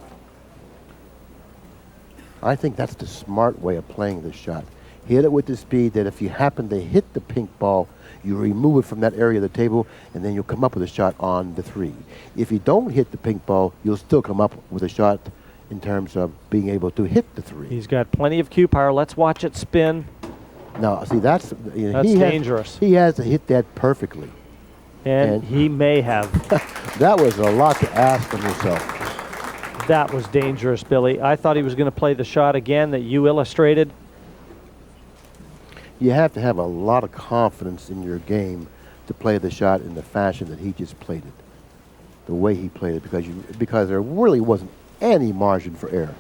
I think that's the smart way of playing this shot. Hit it with the speed that if you happen to hit the pink ball, you remove it from that area of the table, and then you'll come up with a shot on the 3. If you don't hit the pink ball, you'll still come up with a shot in terms of being able to hit the 3. He's got plenty of cue power. Let's watch it spin. Now, see, that's dangerous. He has to hit that perfectly. And he may have. That was a lot to ask of himself. That was dangerous, Billy. I thought he was going to play the shot again that you illustrated. You have to have a lot of confidence in your game to play the shot in the fashion that he just played it, the way he played it, because there really wasn't any margin for error.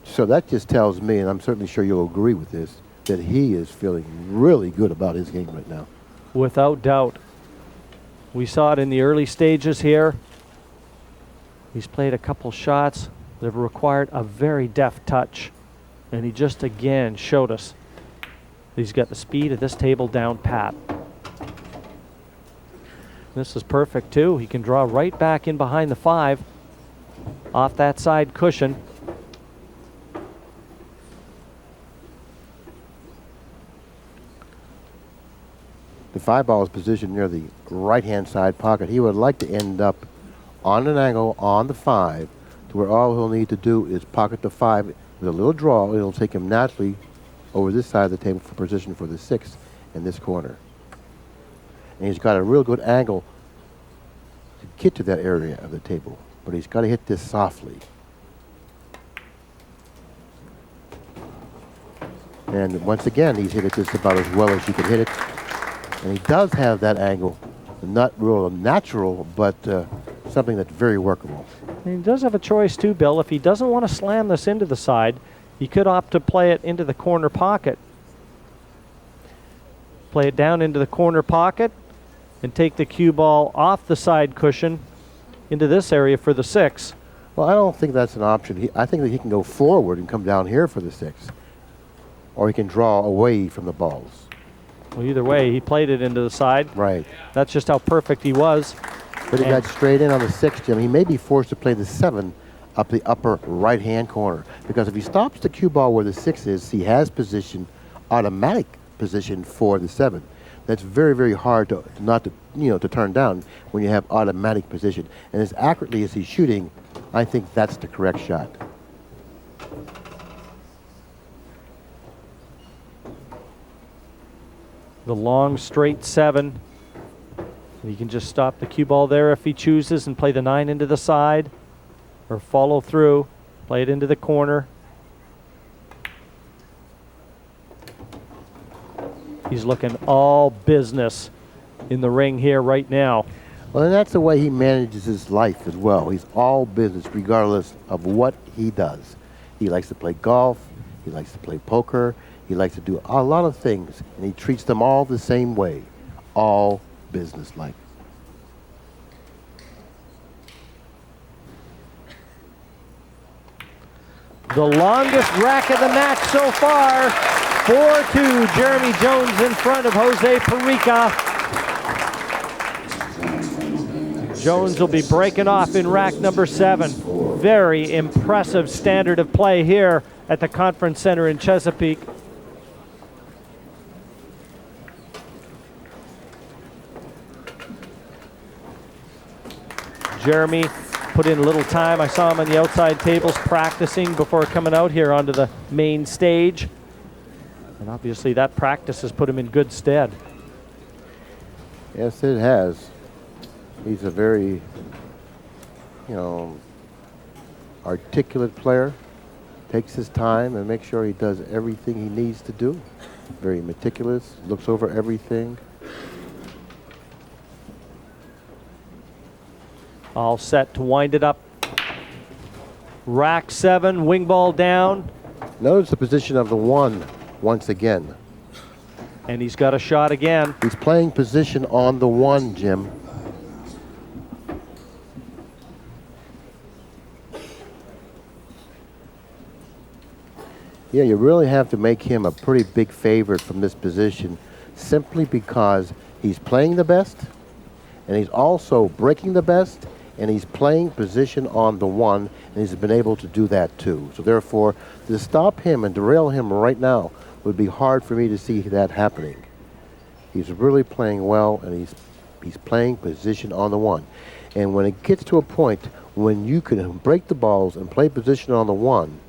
So that just tells me, and I'm certainly sure you'll agree with this, that he is feeling really good about his game right now. Without doubt. We saw it in the early stages here. He's played a couple shots that have required a very deft touch. And he just again showed us he's got the speed of this table down pat. This is perfect too. He can draw right back in behind the 5 off that side cushion. The 5 ball is positioned near the right-hand side pocket. He would like to end up on an angle on the 5 to where all he'll need to do is pocket the 5 with a little draw. It'll take him naturally over this side of the table for position for the 6 in this corner. And he's got a real good angle to get to that area of the table, but he's got to hit this softly. And once again, he's hit it just about as well as you can hit it. And he does have that angle. Not real natural, but something that's very workable. And he does have a choice too, Bill. If he doesn't want to slam this into the side, he could opt to play it into the corner pocket. Play it down into the corner pocket and take the cue ball off the side cushion into this area for the 6. Well, I don't think that's an option. I think that he can go forward and come down here for the 6. Or he can draw away from the balls. Well, either way, he played it into the side. Right. That's just how perfect he was. But he got straight in on the 6, Jim. He may be forced to play the 7 up the upper right-hand corner. Because if he stops the cue ball where the 6 is, he has position, automatic position for the 7. That's very, very hard to to turn down when you have automatic position. And as accurately as he's shooting, I think that's the correct shot. The long straight 7. He can just stop the cue ball there if he chooses and play the 9 into the side or follow through, play it into the corner. He's looking all business in the ring here right now. Well, and that's the way he manages his life as well. He's all business regardless of what he does. He likes to play golf. He likes to play poker. He likes to do a lot of things, and he treats them all the same way, all business-like. The longest rack of the match so far, 4-2, Jeremy Jones in front of Jose Parica. Jones will be breaking off in rack number 7. Very impressive standard of play here at the Conference Center in Chesapeake. Jeremy put in a little time. I saw him on the outside tables practicing before coming out here onto the main stage. And obviously that practice has put him in good stead. Yes, it has. He's a very, articulate player. Takes his time and makes sure he does everything he needs to do. Very meticulous, looks over everything. All set to wind it up. Rack 7, wing ball down. Notice the position of the 1 once again. And he's got a shot again. He's playing position on the 1, Jim. Yeah, you really have to make him a pretty big favorite from this position simply because he's playing the best and he's also breaking the best and he's playing position on the 1 and he's been able to do that too. So therefore, to stop him and derail him right now would be hard for me to see that happening. He's really playing well and he's playing position on the 1. And when it gets to a point when you can break the balls and play position on the 1,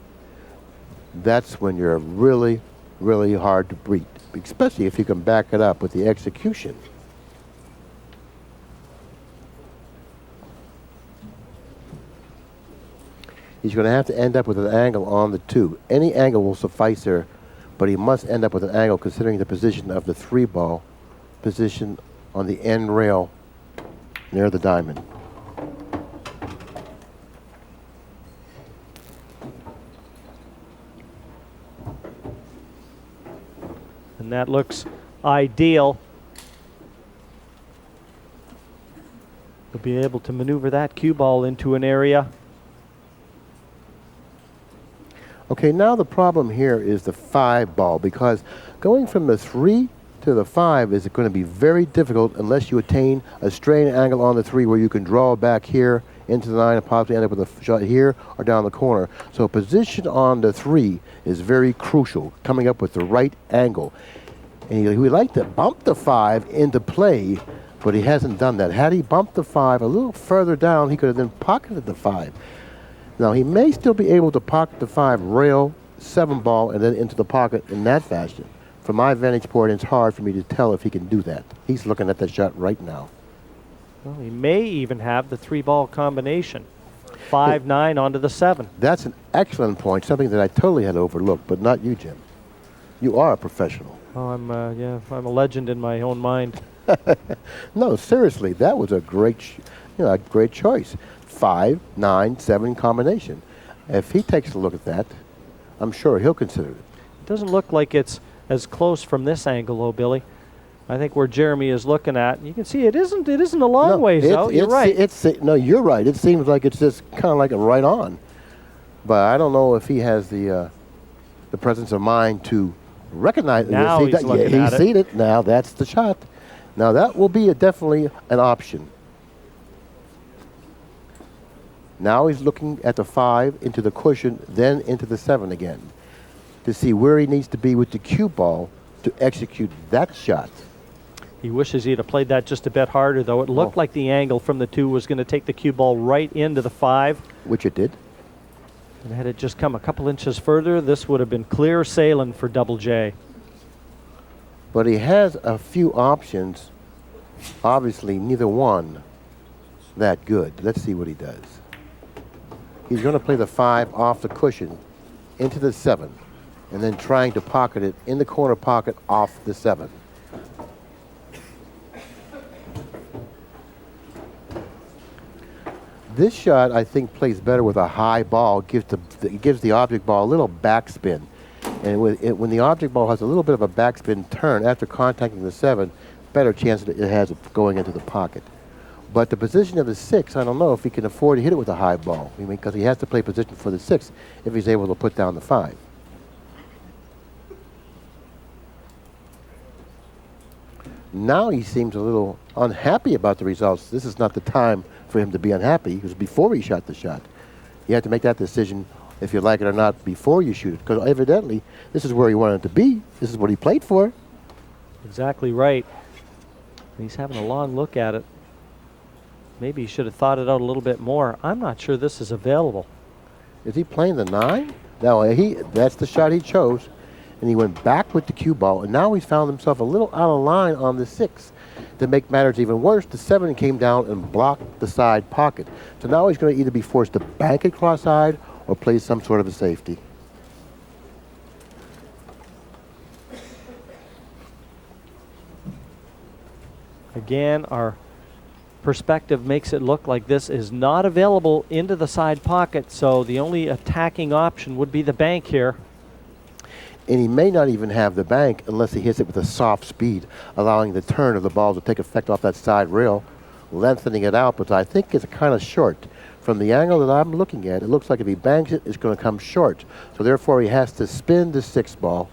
that's when you're really, really hard to beat, especially if you can back it up with the execution. He's going to have to end up with an angle on the 2. Any angle will suffice there, but he must end up with an angle considering the position of the 3 ball, position on the end rail near the diamond. And that looks ideal. He'll be able to maneuver that cue ball into an area. Okay, now the problem here is the 5 ball, because going from the 3 to the 5 is going to be very difficult unless you attain a strain angle on the 3 where you can draw back here into the 9 and possibly end up with a shot here or down the corner. So position on the 3 is very crucial, coming up with the right angle. And he would like to bump the 5 into play, but he hasn't done that. Had he bumped the 5 a little further down, he could have then pocketed the 5. Now, he may still be able to pocket the 5 rail, 7 ball, and then into the pocket in that fashion. From my vantage point, it's hard for me to tell if he can do that. He's looking at that shot right now. Well, he may even have the 3-ball combination. 5-9 onto the 7. That's an excellent point, something that I totally had overlooked, but not you, Jim. You are a professional. Oh, I'm a legend in my own mind. No, seriously, that was a great, a great choice. 5, 9, 7 combination. If he takes a look at that, I'm sure he'll consider it. It doesn't look like it's as close from this angle, though, Billy. I think where Jeremy is looking at, you can see it isn't a long ways out. You're right. No, you're right. It seems like it's just kind of like a right on. But I don't know if he has the presence of mind to recognize. Now he's looking at it. He's seen it. Now that's the shot. Now that will be definitely an option. Now he's looking at the 5 into the cushion, then into the 7 again, to see where he needs to be with the cue ball to execute that shot. He wishes he'd have played that just a bit harder, though. It looked like the angle from the 2 was going to take the cue ball right into the 5. Which it did. And had it just come a couple inches further, this would have been clear sailing for Double J. But he has a few options. Obviously, neither one that good. Let's see what he does. He's going to play the 5 off the cushion into the 7, and then trying to pocket it in the corner pocket off the 7. This shot, I think, plays better with a high ball. It gives the object ball a little backspin. And when the object ball has a little bit of a backspin turn after contacting the 7, better chance that it has of going into the pocket. But the position of the 6, I don't know if he can afford to hit it with a high ball. I mean, because he has to play position for the 6 if he's able to put down the 5. Now he seems a little unhappy about the results. This is not the time for him to be unhappy. It was before he shot the shot. You have to make that decision, if you like it or not, before you shoot it. Because evidently, this is where he wanted to be. This is what he played for. Exactly right. He's having a long look at it. Maybe he should have thought it out a little bit more. I'm not sure this is available. Is he playing the 9? No, that's the shot he chose. And he went back with the cue ball, and now he's found himself a little out of line on the 6. To make matters even worse, the 7 came down and blocked the side pocket. So now he's going to either be forced to bank it cross-eyed or play some sort of a safety. Again, our perspective makes it look like this is not available into the side pocket, so the only attacking option would be the bank here. And he may not even have the bank unless he hits it with a soft speed, allowing the turn of the ball to take effect off that side rail, lengthening it out, but I think it's kind of short. From the angle that I'm looking at, it looks like if he banks it, it's going to come short. So therefore, he has to spin the 6 ball,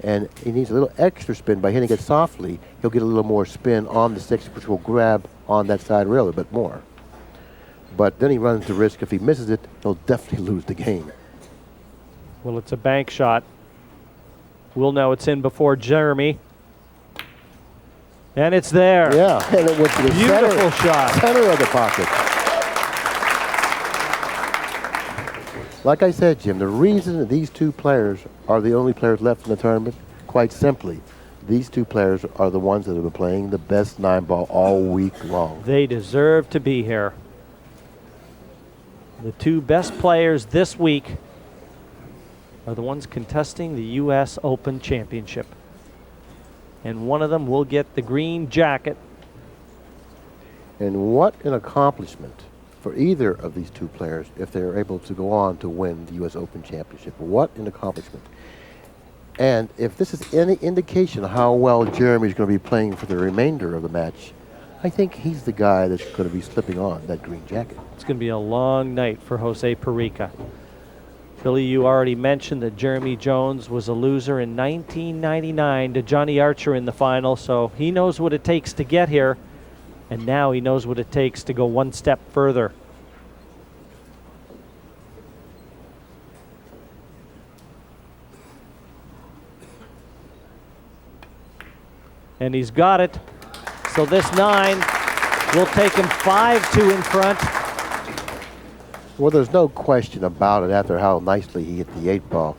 and he needs a little extra spin by hitting it softly. He'll get a little more spin on the 6, which will grab on that side rail a bit more. But then he runs the risk, if he misses it, he'll definitely lose the game. Well, it's a bank shot. We'll know it's in before Jeremy. And it's there. Yeah, and it was the beautiful shot. Center of the pocket. Like I said, Jim, the reason that these 2 players are the only players left in the tournament, quite simply, these 2 players are the ones that have been playing the best 9-ball all week long. They deserve to be here. The 2 best players this week are the ones contesting the U.S. Open Championship. And one of them will get the green jacket. And what an accomplishment for either of these 2 players if they're able to go on to win the U.S. Open Championship. What an accomplishment. And if this is any indication of how well Jeremy's going to be playing for the remainder of the match, I think he's the guy that's going to be slipping on that green jacket. It's going to be a long night for Jose Parica. Billy, you already mentioned that Jeremy Jones was a loser in 1999 to Johnny Archer in the final, so he knows what it takes to get here, and now he knows what it takes to go one step further. And he's got it. So this 9 will take him 5-2 in front. Well, there's no question about it after how nicely he hit the 8 ball.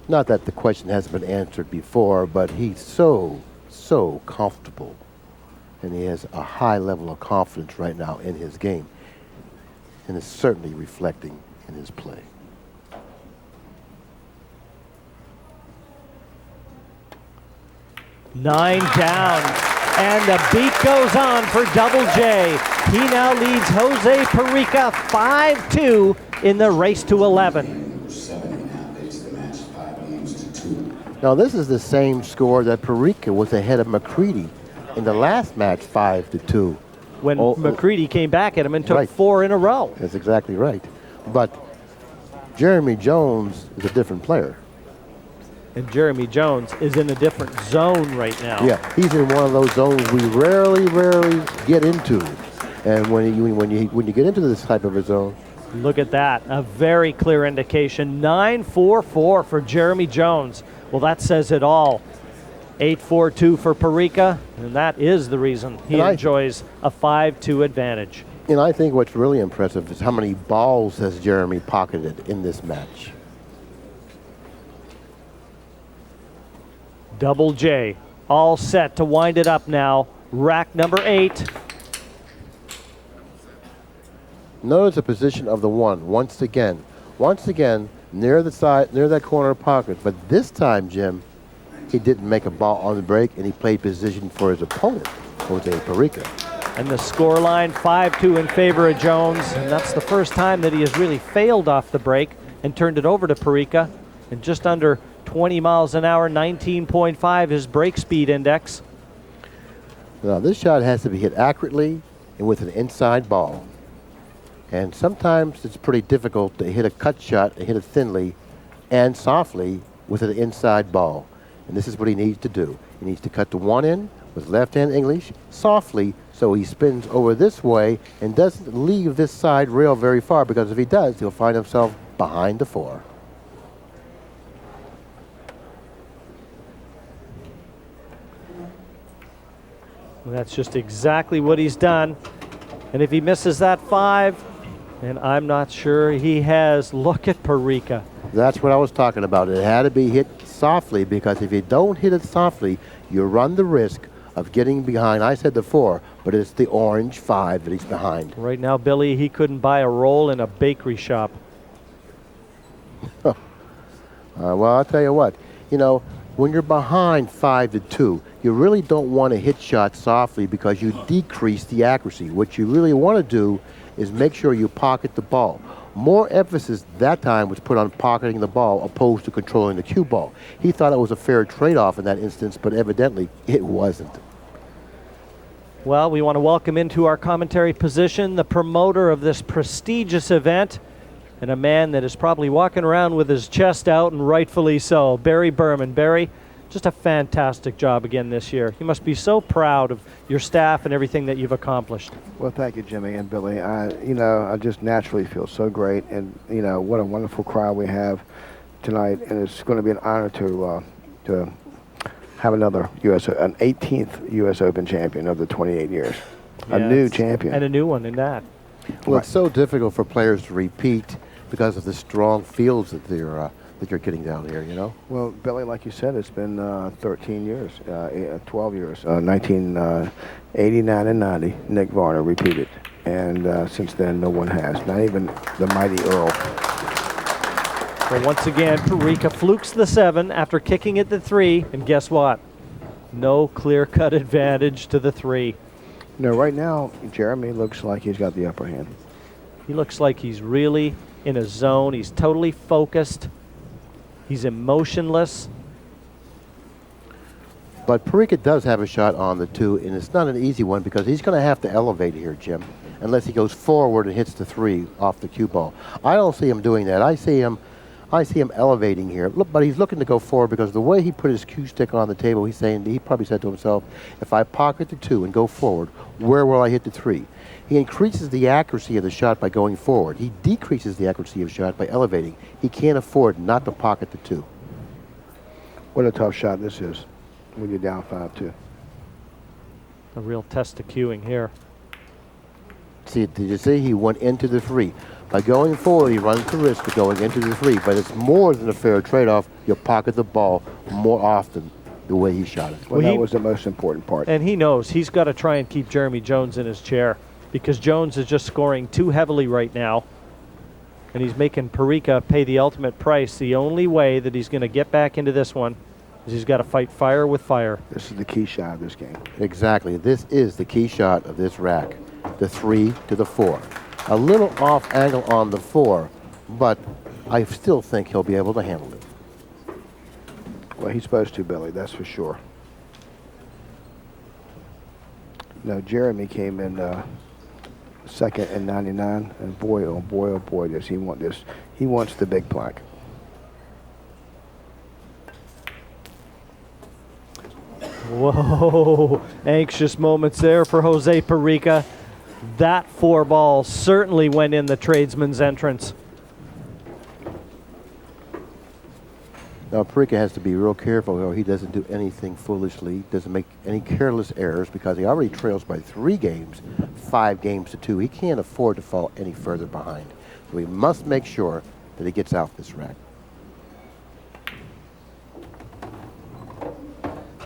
Not that the question hasn't been answered before, but he's so comfortable. And he has a high level of confidence right now in his game. And it's certainly reflecting in his play. 9 down. And the beat goes on for Double J. He now leads Jose Parica 5-2 in the race to 11. Number 7 now leads the match 5 games to 2. Now, this is the same score that Parica was ahead of McCready in the last match, 5-2. When McCready came back at him and took 4 in a row. That's exactly right. But Jeremy Jones is a different player. And Jeremy Jones is in a different zone right now. Yeah, he's in one of those zones we rarely get into. And when you get into this type of a zone, look at that, a very clear indication. 9-4-4 for Jeremy Jones. Well, that says it all. 8-4-2 for Parica, and that is the reason he enjoys a 5-2 advantage. And I think what's really impressive is how many balls has Jeremy pocketed in this match. Double J, all set to wind it up now. Rack number 8. Notice the position of the 1 once again. Once again, near the side, near that corner pocket. But this time, Jim, he didn't make a ball on the break, and he played position for his opponent, Jose Parica. And the scoreline 5-2 in favor of Jones. And that's the first time that he has really failed off the break and turned it over to Parica. And just under 20 miles an hour, 19.5 his break speed index. Now, this shot has to be hit accurately and with an inside ball. And sometimes it's pretty difficult to hit a cut shot and hit it thinly and softly with an inside ball. And this is what he needs to do. He needs to cut the 1 in with left-hand English softly so he spins over this way and doesn't leave this side rail very far, because if he does, he'll find himself behind the 4. Well, that's just exactly what he's done. And if he misses that 5, and I'm not sure he has, look at Parica. That's what I was talking about. It had to be hit softly, because if you don't hit it softly, you run the risk of getting behind. I said the 4, but it's the orange 5 that he's behind. Right now, Billy, he couldn't buy a roll in a bakery shop. Well, I'll tell you what. You know, when you're behind 5-2, you really don't want to hit shots softly, because you decrease the accuracy. What you really want to do is make sure you pocket the ball. More emphasis that time was put on pocketing the ball opposed to controlling the cue ball. He thought it was a fair trade-off in that instance, but evidently it wasn't. Well, we want to welcome into our commentary position the promoter of this prestigious event, and a man that is probably walking around with his chest out, and rightfully so, Barry Berman. Barry, just a fantastic job again this year. You must be so proud of your staff and everything that you've accomplished. Well, thank you, Jimmy and Billy. I just naturally feel so great, and what a wonderful crowd we have tonight, and it's going to be an honor to have another an 18th U.S. Open champion of the 28 years, a new champion, and a new one in that. Well, it's so difficult for players to repeat because of the strong fields that you're getting down here, you know? Well, Billy, like you said, it's been 13 years, 12 years. 1989 and 90, Nick Varner repeated. And since then, no one has, not even the mighty Earl. Well, once again, Parica flukes the 7 after kicking it the 3. And guess what? No clear-cut advantage to the 3. No, right now, Jeremy looks like he's got the upper hand. He looks like he's really in a zone. He's totally focused. He's emotionless. But Parica does have a shot on the 2, and it's not an easy one, because he's going to have to elevate here, Jim, unless he goes forward and hits the 3 off the cue ball. I don't see him doing that. I see him elevating here. Look, but he's looking to go forward, because the way he put his cue stick on the table, he probably said to himself, if I pocket the 2 and go forward, where will I hit the 3? He increases the accuracy of the shot by going forward. He decreases the accuracy of the shot by elevating. He can't afford not to pocket the 2. What a tough shot this is when you're down 5-2. A real test of cueing here. See, did you see? He went into the 3. By going forward, he runs the risk of going into the 3, but it's more than a fair trade-off. You pocket the ball more often the way he shot it. Well, that was the most important part. And he knows he's got to try and keep Jeremy Jones in his chair, because Jones is just scoring too heavily right now, and he's making Parica pay the ultimate price. The only way that he's going to get back into this one He's got to fight fire with fire. This is the key shot of this game. Exactly. This is the key shot of this rack. The 3 to the 4. A little off angle on the 4, but I still think he'll be able to handle it. Well, he's supposed to, Billy, that's for sure. No, Jeremy came in second in 99, and boy, oh boy, does he want this. He wants the big plaque. Whoa, anxious moments there for Jose Parica. That 4 ball certainly went in the tradesman's entrance. Now, Parica has to be real careful. He doesn't do anything foolishly, doesn't make any careless errors, because he already trails by 3 games, 5 games to 2. He can't afford to fall any further behind. So he must make sure that he gets out this rack.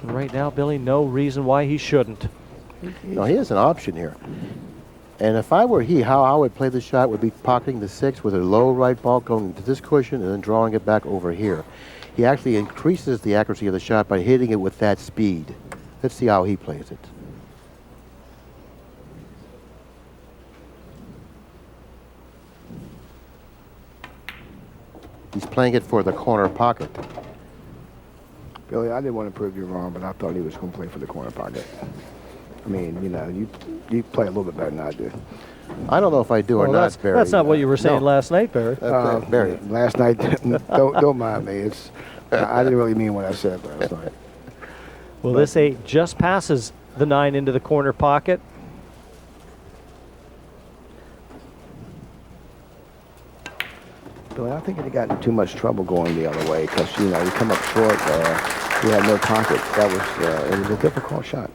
Right now, Billy, no reason why he shouldn't. No, he has an option here. And if I were he, how I would play the shot would be pocketing the 6 with a low right ball going into this cushion and then drawing it back over here. He actually increases the accuracy of the shot by hitting it with that speed. Let's see how he plays it. He's playing it for the corner pocket. Billy, I didn't want to prove you wrong, but I thought he was going to play for the corner pocket. I mean, you know, you play a little bit better than I do. I don't know if I do or not, Barry. That's not what you were saying last night, Barry. Barry. Last night, don't mind me. I didn't really mean what I said last night. Well, this 8 just passes the 9 into the corner pocket. Billy, I think he got in too much trouble going the other way because, you know, you come up short, he had no pocket. That was, it was a difficult shot.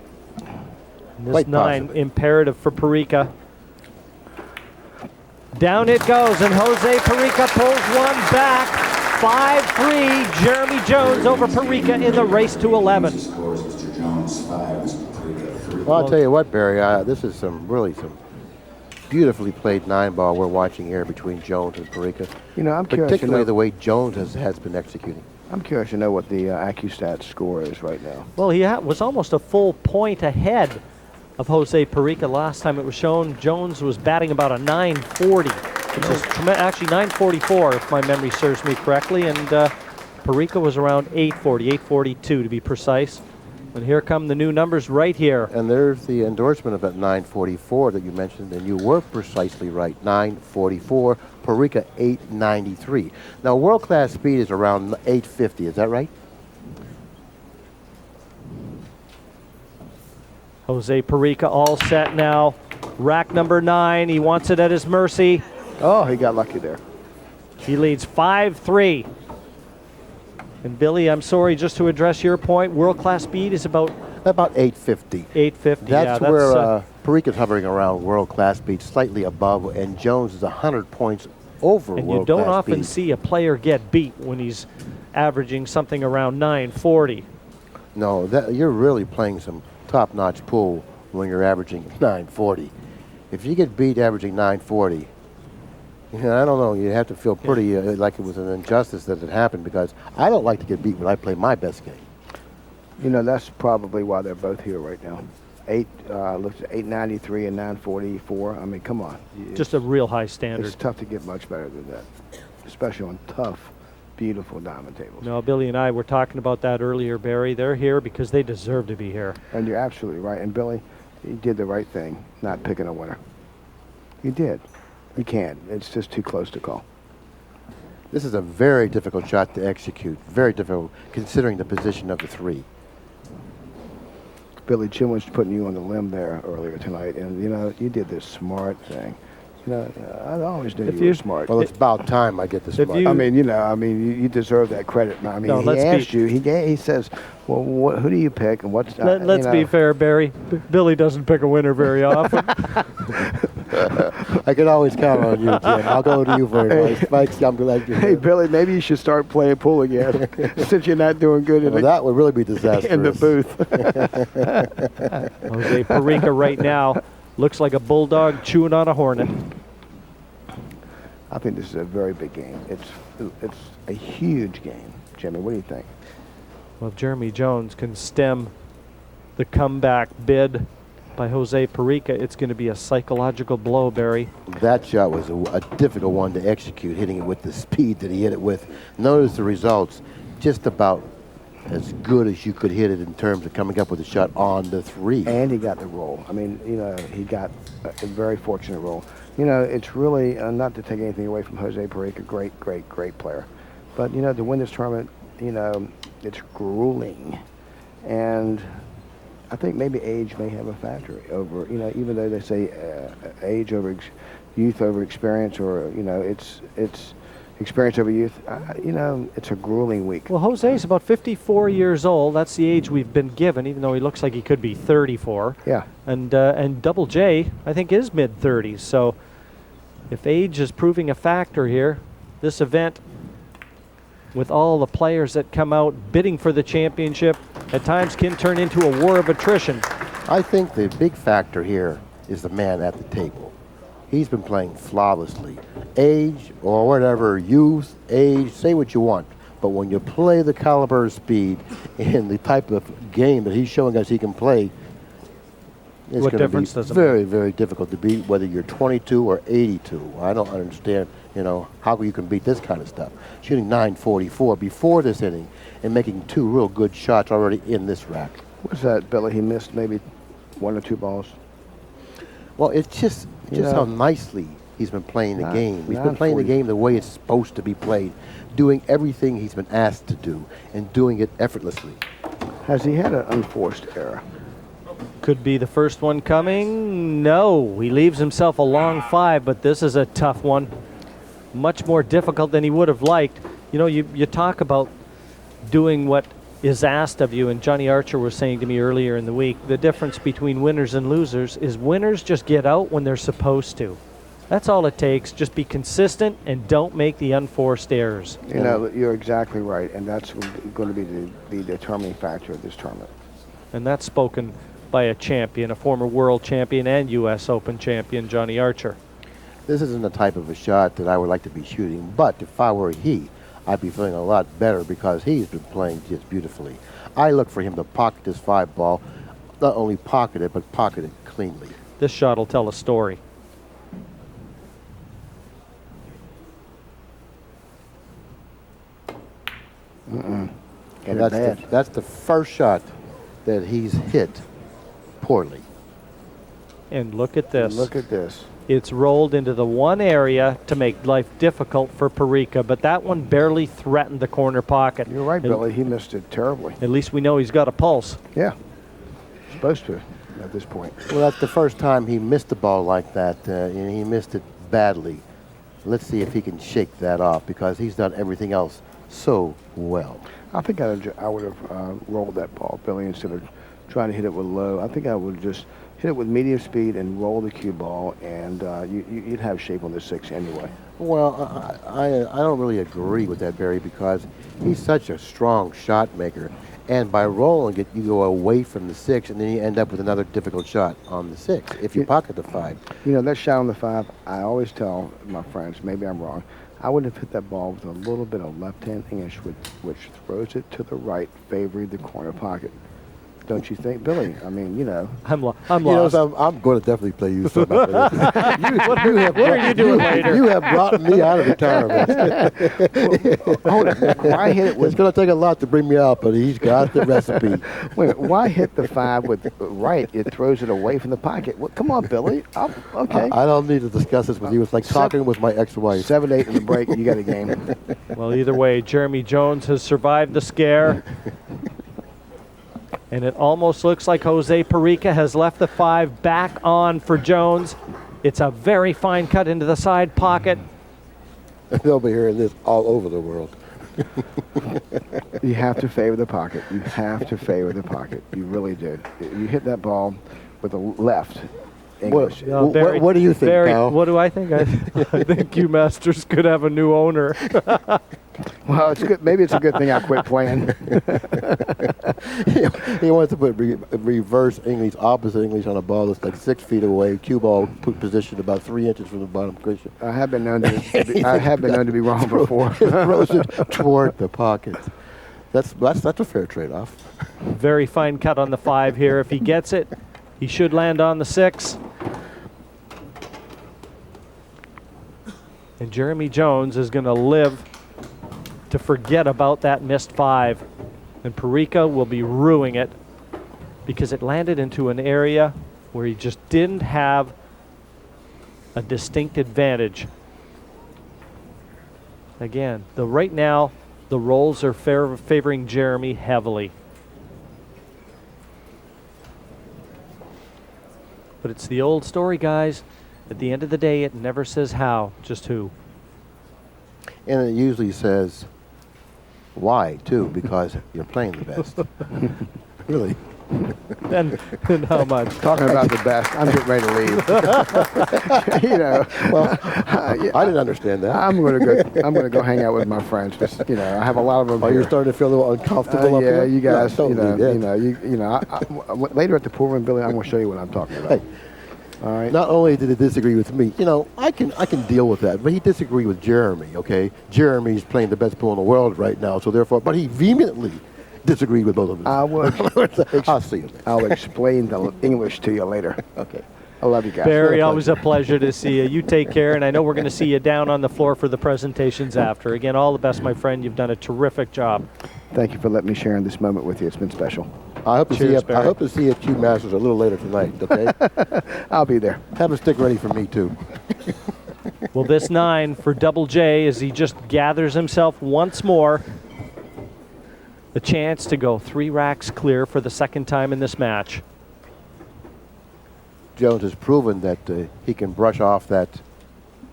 And this 9 imperative for Parica. Down it goes, and Jose Parica pulls one back. 5-3, Jeremy Jones over Parica in the race to 11. Scores Mr. Jones 5, Mr. Parica 3. Well, I'll tell you what, Barry, this is some beautifully played 9 ball we're watching here between Jones and Parica. You know, I'm curious particularly the way Jones has been executing. I'm curious to know what the Accu-Stats score is right now. Well, he was almost a full point ahead of Jose Parica last time it was shown. Jones was batting about a 940, which is actually 944 if my memory serves me correctly, and Parica was around 840, 842 to be precise. And here come the new numbers right here. And there's the endorsement of that 944 that you mentioned, and you were precisely right, 944, Parica 893. Now, world-class speed is around 850, is that right? Jose Parica all set now. Rack number 9, he wants it at his mercy. Oh, he got lucky there. He leads 5-3. And Billy, I'm sorry, just to address your point, world-class speed is about 850. 850. That's where Parica's hovering around world-class speed, slightly above, and Jones is 100 points over world-class speed. And you don't often see a player get beat when he's averaging something around 940. No, you're really playing some top-notch pool when you're averaging 940. If you get beat averaging 940, I don't know, you have to feel pretty like it was an injustice that it happened, because I don't like to get beat when I play my best game. You know, that's probably why they're both here right now. Looks at 893 and 944. I mean, come on. Just a real high standard. It's tough to get much better than that, especially on tough, beautiful diamond tables. No, Billy and I were talking about that earlier, Barry. They're here because they deserve to be here. And you're absolutely right. And Billy, you did the right thing, not picking a winner. You did. You can't. It's just too close to call. This is a very difficult shot to execute. Very difficult, considering the position of the 3. Billy, Jim was putting you on the limb there earlier tonight, and, you know, you did this smart thing. You know, I always knew you were smart. Well, it's about time I get this smart. I mean, you deserve that credit. I mean, no, he asked you. He says, well, who do you pick, and what's? Let's be fair, Barry. Billy doesn't pick a winner very often. I can always count on you, Jim. I'll go to you for advice. Mike, I'm glad you're Hey, here. Billy, maybe you should start playing pool again, since you're not doing good that would really be disastrous. in the booth. Jose Parica right now looks like a bulldog chewing on a hornet. I think this is a very big game. It's a huge game. Jimmy, what do you think? Well, Jeremy Jones can stem the comeback bid by Jose Parica. It's going to be a psychological blow, Barry. That shot was a difficult one to execute, hitting it with the speed that he hit it with. Notice the results, just about as good as you could hit it in terms of coming up with a shot on the 3. And he got the roll. I mean, you know, he got a very fortunate roll. You know, it's really, not to take anything away from Jose Parica, great player. But, you know, to win this tournament, you know, it's grueling. And I think maybe age may have a factor over, you know, even though they say age over youth over experience, or, you know, it's experience over youth. You know, it's a grueling week. Well, Jose's about 54 years old. That's the age we've been given, even though he looks like he could be 34. Yeah. And Double J, I think, is mid-30s. So if age is proving a factor here, this event, with all the players that come out bidding for the championship, at times can turn into a war of attrition. I think the big factor here is the man at the table. He's been playing flawlessly. Age or whatever, youth, age, say what you want. But when you play the caliber of speed and the type of game that he's showing us he can play, it's going to be very, very difficult to beat, whether you're 22 or 82. I don't understand, you know, how you can beat this kind of stuff. Shooting 944 before this inning and making 2 real good shots already in this rack. What's that, Billy? He missed maybe 1 or 2 balls? Well, it's just how nicely he's been playing the game. He's been playing the game the way it's supposed to be played, doing everything he's been asked to do, and doing it effortlessly. Has he had an unforced error? Could be the first one coming. No, he leaves himself a long 5, but this is a tough one. Much more difficult than he would have liked. You know, you talk about doing what is asked of you, and Johnny Archer was saying to me earlier in the week, the difference between winners and losers is winners just get out when they're supposed to. That's all it takes. Just be consistent and don't make the unforced errors. You know, you're exactly right, and that's going to be the determining factor of this tournament. And that's spoken by a champion, a former world champion and U.S. Open champion, Johnny Archer. This isn't the type of a shot that I would like to be shooting, but if I were he, I'd be feeling a lot better because he's been playing just beautifully. I look for him to pocket this 5 ball, not only pocket it, but pocket it cleanly. This shot will tell a story. And that's the first shot that he's hit poorly. And look at this. Look at this. It's rolled into the one area to make life difficult for Parica, but that one barely threatened the corner pocket. You're right, Billy. He missed it terribly. At least we know he's got a pulse. Yeah. Supposed to at this point. Well, that's the first time he missed the ball like that, and he missed it badly. Let's see if he can shake that off because he's done everything else so well. I think I would have rolled that ball, Billy, instead of trying to hit it with low. I think I would just hit it with medium speed and roll the cue ball, and you'd have shape on the 6 anyway. Well, I don't really agree with that, Barry, because he's such a strong shot maker. And by rolling it, you go away from the 6, and then you end up with another difficult shot on the 6 if you pocket the 5. You know, that shot on the 5, I always tell my friends, maybe I'm wrong, I would have hit that ball with a little bit of left-hand English, which throws it to the right, favoring the corner pocket. Don't you think, Billy? I mean, you know. I'm lost. I'm going to definitely play you some after this. What are you doing later? You have brought me out of the tournament. Hold it. Why hit it with... It's going to take a lot to bring me out, but he's got the recipe. Wait, why hit the 5 with right? It throws it away from the pocket. Well, come on, Billy. Okay. I don't need to discuss this with you. It's like talking with my ex-wife. 7-8 in the break, you got a game. Well, either way, Jeremy Jones has survived the scare. And it almost looks like Jose Parica has left the 5 back on for Jones. It's a very fine cut into the side pocket. They'll be hearing this all over the world. You have to favor the pocket. You have to favor the pocket. You really do. You hit that ball with the left English. What do you think, pal? What do I think? I think you Masters could have a new owner. Well, it's good. Maybe it's a good thing I quit playing. He wants to put reverse English, opposite English on a ball that's like 6 feet away. Cue ball positioned about 3 inches from the bottom cushion. I have been known to be wrong before. Throws it toward the pocket. That's a fair trade-off. Very fine cut on the 5 here. If he gets it, he should land on the 6. And Jeremy Jones is going to live to forget about that missed 5. And Parica will be ruining it because it landed into an area where he just didn't have a distinct advantage. Again, right now, the rolls are favoring Jeremy heavily. But it's the old story, guys. At the end of the day, it never says how, just who. And it usually says why, too, because you're playing the best. Really. And how much? Talking about the best, I'm getting ready to leave. You know, Well, I didn't understand that. I'm gonna go hang out with my friends. Just, you know, I have a lot of them. Oh, here. you're starting to feel a little uncomfortable up Yeah, here? you guys. No, don't do that. You know. Later at the pool room, Billy, I'm gonna show you what I'm talking about. Hey, all right. not only did he disagree with me, you know, I can deal with that, but he disagreed with Jeremy, okay? Jeremy's playing the best pool in the world right now, so therefore, but he vehemently disagreed with both of them. I will. I'll see you. I'll explain the English to you later. Okay. I love you guys. Barry, always a pleasure to see you. You take care, and I know we're going to see you down on the floor for the presentations after. Again, all the best, my friend. You've done a terrific job. Thank you for letting me share in this moment with you. It's been special. I hope to see Cheers, you. Barry. I hope to see you at Q Masters a little later tonight. Okay. I'll be there. Have a stick ready for me too. Well, this 9 for Double J as he just gathers himself once more. The chance to go 3 racks clear for the second time in this match. Jones has proven that he can brush off that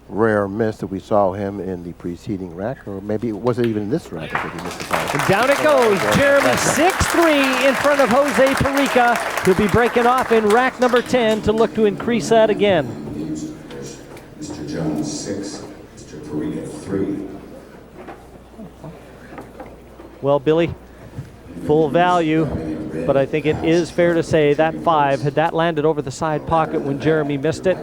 rare miss that we saw him in the preceding rack, or maybe it wasn't even in this rack that he missed the 5. And down it goes. Jeremy 6-3 in front of Jose Parica, who'll be breaking off in rack number 10 to look to increase that again. Games first. Mr. Jones 6, Mr. Parica 3. Well, Billy, full value, but I think it is fair to say that 5, had that landed over the side pocket when Jeremy missed it,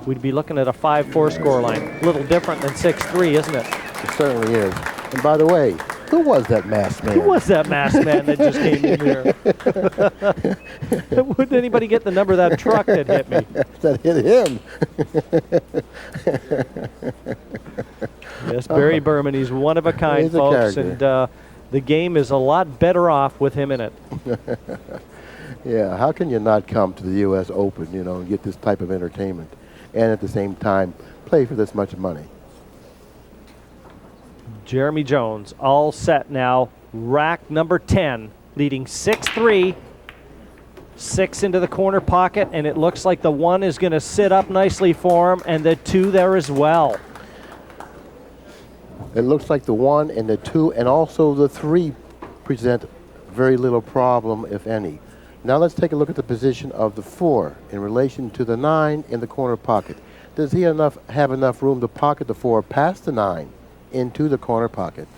we'd be looking at a 5-4 scoreline. A little different than 6-3, isn't it? It certainly is. And by the way, who was that masked man? Who was that masked man that just came in here? Would anybody get the number of that truck that hit me? That hit him. Yes, Barry Berman, he's one of a kind, He's a folks, character. and the game is a lot better off with him in it. Yeah, how can you not come to the U.S. Open, you know, and get this type of entertainment, and at the same time play for this much money? Jeremy Jones all set now. Rack number 10, leading 6-3. 6 into the corner pocket, and it looks like the 1 is going to sit up nicely for him, and the 2 there as well. It looks like the 1 and the 2 and also the 3 present very little problem, if any. Now let's take a look at the position of the 4 in relation to the 9 in the corner pocket. Does he have enough room to pocket the 4 past the 9 into the corner pocket?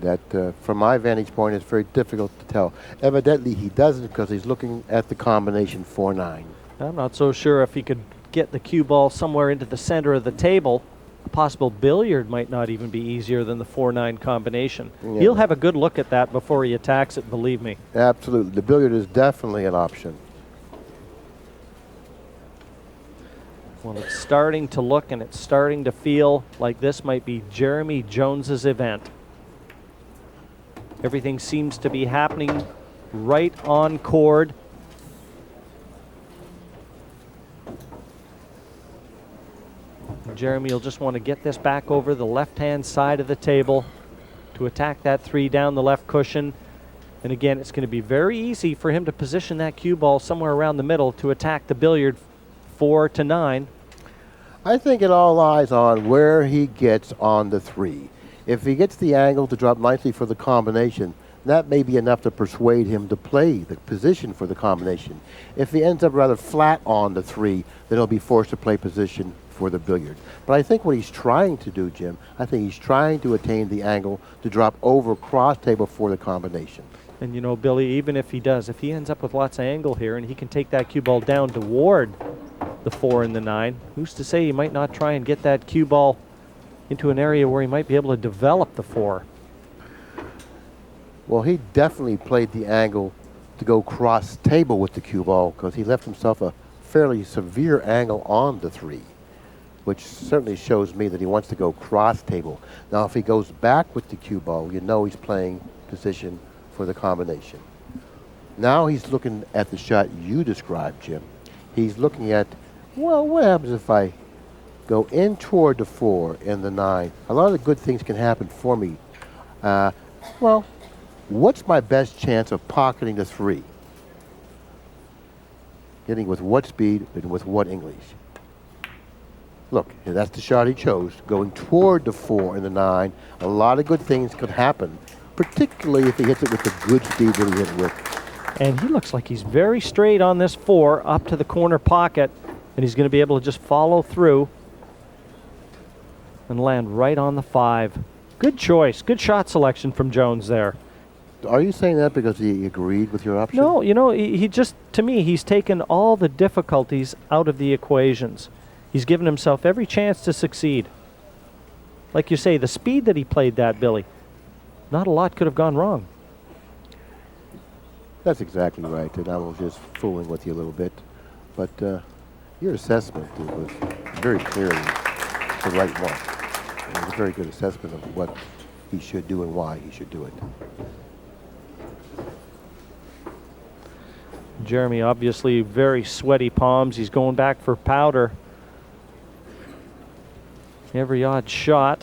That, from my vantage point, is very difficult to tell. Evidently, he doesn't because he's looking at the combination 4-9. I'm not so sure if he could get the cue ball somewhere into the center of the table. A possible billiard might not even be easier than the 4-9 combination. Yeah. He'll have a good look at that before he attacks it, believe me. Absolutely. The billiard is definitely an option. Well, it's starting to look and it's starting to feel like this might be Jeremy Jones's event. Everything seems to be happening right on chord. Jeremy will just want to get this back over the left-hand side of the table to attack that 3 down the left cushion. And again, it's going to be very easy for him to position that cue ball somewhere around the middle to attack the billiard 4-9. I think it all lies on where he gets on the 3. If he gets the angle to drop nicely for the combination, that may be enough to persuade him to play the position for the combination. If he ends up rather flat on the 3, then he'll be forced to play position for the billiard. But I think what he's trying to do, Jim, I think he's trying to attain the angle to drop over cross table for the combination. And you know, Billy, even if he does, if he ends up with lots of angle here and he can take that cue ball down toward the 4 and the 9, who's to say he might not try and get that cue ball into an area where he might be able to develop the 4? Well, he definitely played the angle to go cross table with the cue ball because he left himself a fairly severe angle on the 3, which certainly shows me that he wants to go cross table. Now, if he goes back with the cue ball, you know he's playing position for the combination. Now he's looking at the shot you described, Jim. He's looking at, well, what happens if I go in toward the 4 and the 9? A lot of good things can happen for me. Well, what's my best chance of pocketing the 3? Hitting with what speed and with what English? Look, that's the shot he chose, going toward the 4 and the 9. A lot of good things could happen, particularly if he hits it with the good speed that he hit it with. And he looks like he's very straight on this 4 up to the corner pocket, and he's going to be able to just follow through and land right on the 5. Good choice. Good shot selection from Jones there. Are you saying that because he agreed with your option? No, you know, he just, to me, he's taken all the difficulties out of the equations. He's given himself every chance to succeed. Like you say, the speed that he played that, Billy, not a lot could have gone wrong. That's exactly right, and I was just fooling with you a little bit. But your assessment was very clearly the right one. It was a very good assessment of what he should do and why he should do it. Jeremy, obviously very sweaty palms. He's going back for powder. Every odd shot.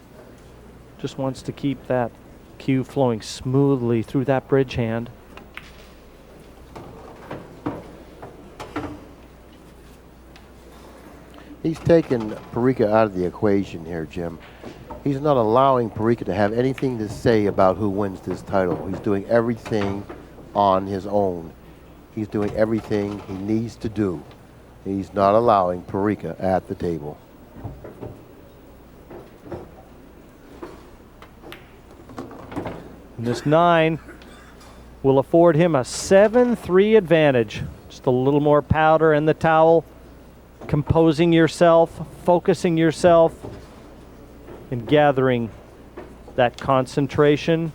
Just wants to keep that cue flowing smoothly through that bridge hand. He's taken Parica out of the equation here, Jim. He's not allowing Parica to have anything to say about who wins this title. He's doing everything on his own. He's doing everything he needs to do. He's not allowing Parica at the table. And this 9 will afford him a 7-3 advantage. Just a little more powder in the towel, composing yourself, focusing yourself, and gathering that concentration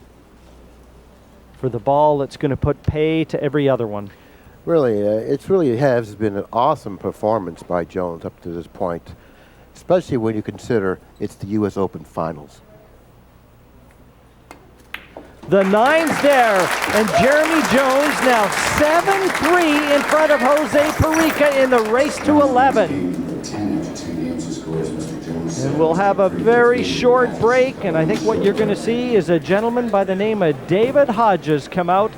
for the ball that's going to put pay to every other one. Really, it really has been an awesome performance by Jones up to this point, especially when you consider it's the U.S. Open Finals. The 9's there, and Jeremy Jones now 7-3 in front of Jose Parica in the race to 11. And we'll have a very short break, and I think what you're going to see is a gentleman by the name of David Hodges come out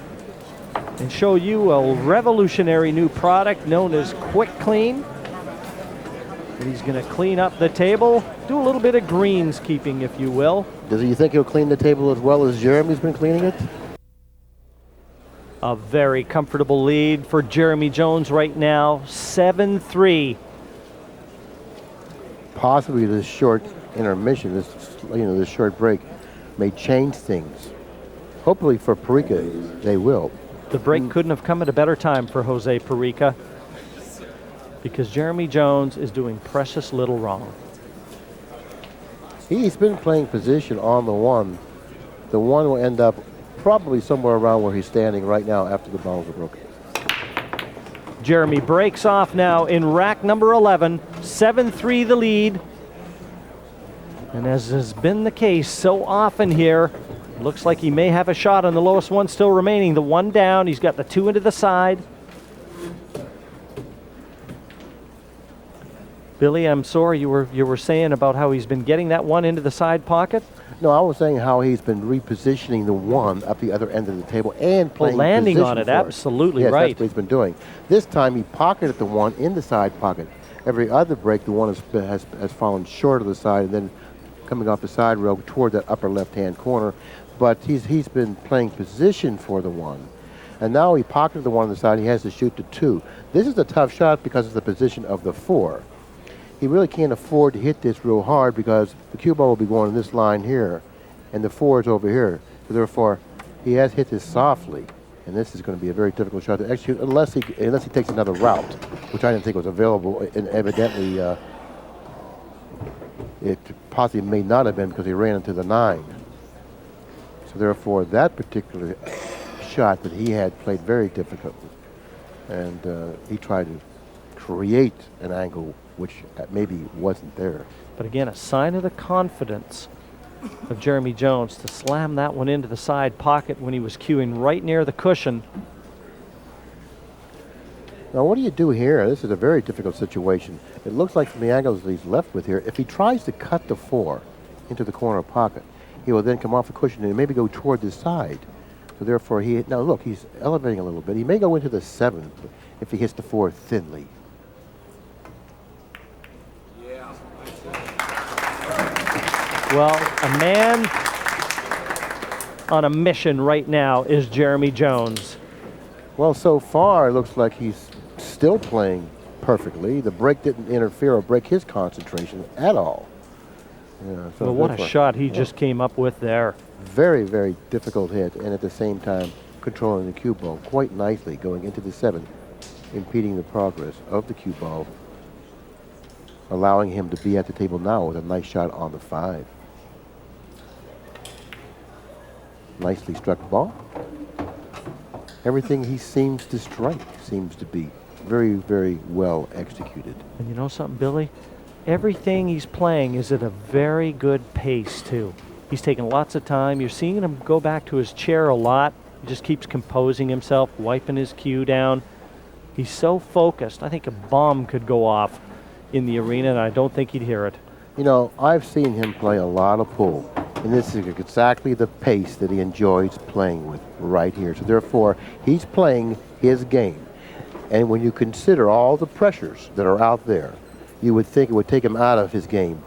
and show you a revolutionary new product known as Quick Clean. And he's going to clean up the table, do a little bit of greenskeeping, if you will. Does he think he'll clean the table as well as Jeremy's been cleaning it? A very comfortable lead for Jeremy Jones right now, 7-3. Possibly this short intermission, this short break, may change things. Hopefully for Parica, they will. The break couldn't have come at a better time for Jose Parica, because Jeremy Jones is doing precious little wrong. He's been playing position on the 1. The 1 will end up probably somewhere around where he's standing right now after the balls are broken. Jeremy breaks off now in rack number 11, 7-3 the lead. And as has been the case so often here, looks like he may have a shot on the lowest one still remaining. The 1 down, he's got the 2 into the side. Billy, I'm sorry, you were saying about how he's been getting that 1 into the side pocket? No, I was saying how he's been repositioning the 1 up the other end of the table and playing landing position on it, for absolutely yes, right. That's what he's been doing. This time he pocketed the 1 in the side pocket. Every other break, the 1 has fallen short of the side and then coming off the side rail toward that upper left-hand corner. But he's been playing position for the 1. And now he pocketed the 1 on the side. He has to shoot the 2. This is a tough shot because of the position of the 4. He really can't afford to hit this real hard because the cue ball will be going in this line here, and the 4 is over here. So therefore, he has hit this softly, and this is going to be a very difficult shot to execute unless he takes another route, which I didn't think was available, and evidently it possibly may not have been because he ran into the 9. So therefore, that particular shot that he had played very difficultly. And he tried to create an angle which maybe wasn't there. But again, a sign of the confidence of Jeremy Jones to slam that one into the side pocket when he was cueing right near the cushion. Now, what do you do here? This is a very difficult situation. It looks like from the angles that he's left with here, if he tries to cut the 4 into the corner pocket, he will then come off the cushion and maybe go toward the side. So therefore, now look, he's elevating a little bit. He may go into the 7 if he hits the 4 thinly. Well, a man on a mission right now is Jeremy Jones. Well, so far, it looks like he's still playing perfectly. The break didn't interfere or break his concentration at all. Yeah, so well, what a shot he just came up with there. Very, very difficult hit, and at the same time, controlling the cue ball quite nicely, going into the 7, impeding the progress of the cue ball, allowing him to be at the table now with a nice shot on the 5. Nicely struck ball. Everything he seems to strike seems to be very, very well executed. And you know something, Billy? Everything he's playing is at a very good pace, too. He's taking lots of time. You're seeing him go back to his chair a lot. He just keeps composing himself, wiping his cue down. He's so focused. I think a bomb could go off in the arena, and I don't think he'd hear it. You know, I've seen him play a lot of pool, and this is exactly the pace that he enjoys playing with right here. So therefore, he's playing his game. And when you consider all the pressures that are out there, you would think it would take him out of his game.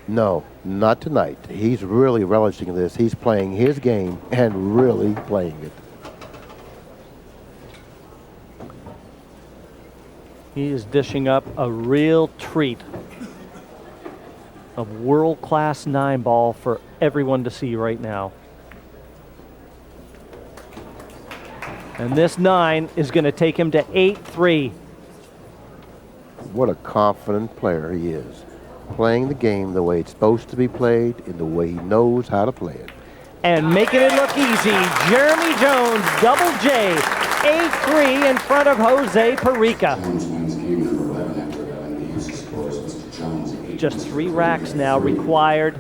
No, not tonight. He's really relishing this. He's playing his game and really playing it. He is dishing up a real treat of world-class 9-ball for everyone to see right now. And this 9 is going to take him to 8-3. What a confident player he is. Playing the game the way it's supposed to be played, in the way he knows how to play it. And making it look easy, Jeremy Jones, double J, 8-3 in front of Jose Parica. Jones wins game number 11 after the use of scores. Mr. Jones, 8. Just 3 racks now required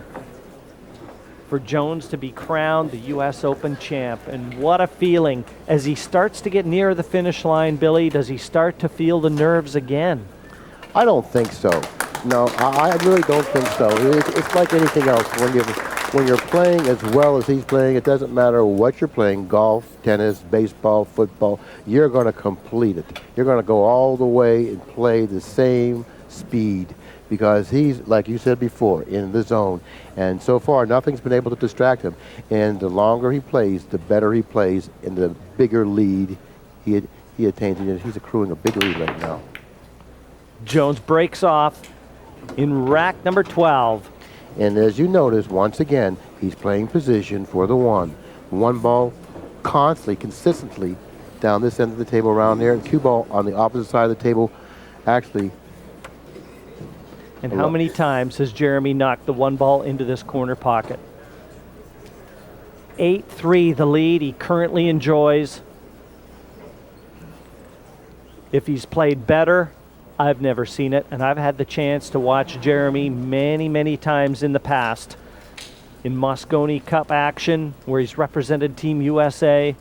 for Jones to be crowned the U.S. Open champ. And what a feeling. As he starts to get near the finish line, Billy, does he start to feel the nerves again? I don't think so. No, I really don't think so. It's like anything else. When you're playing as well as he's playing, it doesn't matter what you're playing, golf, tennis, baseball, football, you're going to complete it. You're going to go all the way and play the same speed because he's, like you said before, in the zone. And so far, nothing's been able to distract him. And the longer he plays, the better he plays, and the bigger lead he attains. He's accruing a big lead right now. Jones breaks off in rack number 12. And as you notice, once again, he's playing position for the 1. 1 ball constantly, consistently down this end of the table around there. And 2 ball on the opposite side of the table, actually. And how many times has Jeremy knocked the 1 ball into this corner pocket? 8-3 the lead he currently enjoys. If he's played better, I've never seen it, and I've had the chance to watch Jeremy many, many times in the past in Mosconi Cup action where he's represented Team USA,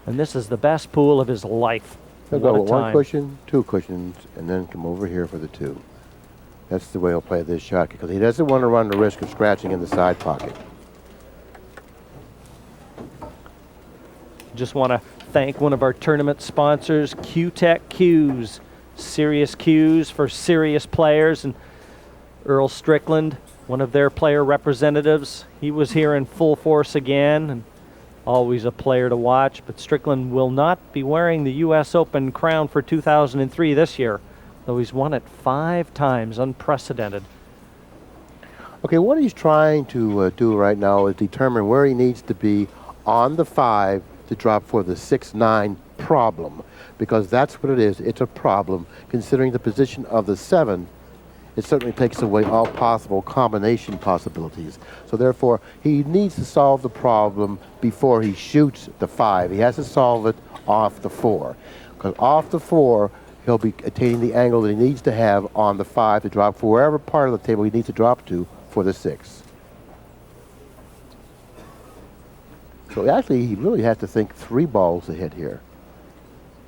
and this is the best pool of his life. He'll go with 1 cushion, 2 cushions, and then come over here for the 2. That's the way he'll play this shot because he doesn't want to run the risk of scratching in the side pocket. Just want to thank one of our tournament sponsors, Q-Tech Cues. Serious cues for serious players, and Earl Strickland, one of their player representatives, he was here in full force again, and always a player to watch. But Strickland will not be wearing the U.S. Open crown for 2003 this year, though he's won it 5 times, unprecedented. Okay, what he's trying to do right now is determine where he needs to be on the 5 to drop for the 6-9 problem. Because that's what it is. It's a problem, considering the position of the 7 it certainly takes away all possible combination possibilities. So therefore, he needs to solve the problem before he shoots the 5. He has to solve it off the 4. Because off the 4, he'll be attaining the angle that he needs to have on the 5 to drop for wherever part of the table he needs to drop to for the 6. So actually, he really has to think 3 balls to hit here,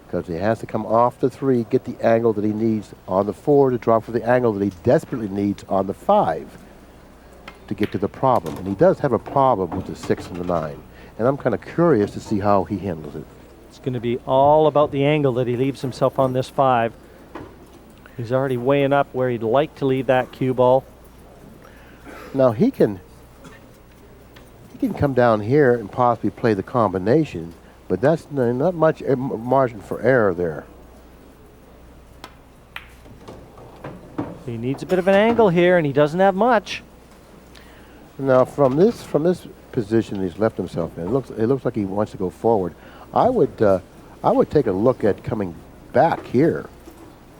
because he has to come off the 3, get the angle that he needs on the 4 to drop for the angle that he desperately needs on the 5 to get to the problem. And he does have a problem with the 6 and the 9. And I'm kind of curious to see how he handles it. It's going to be all about the angle that he leaves himself on this 5. He's already weighing up where he'd like to leave that cue ball. Now he can come down here and possibly play the combination, but that's not much margin for error there. He needs a bit of an angle here, and he doesn't have much. Now from this position he's left himself in, it looks like he wants to go forward. I would take a look at coming back here,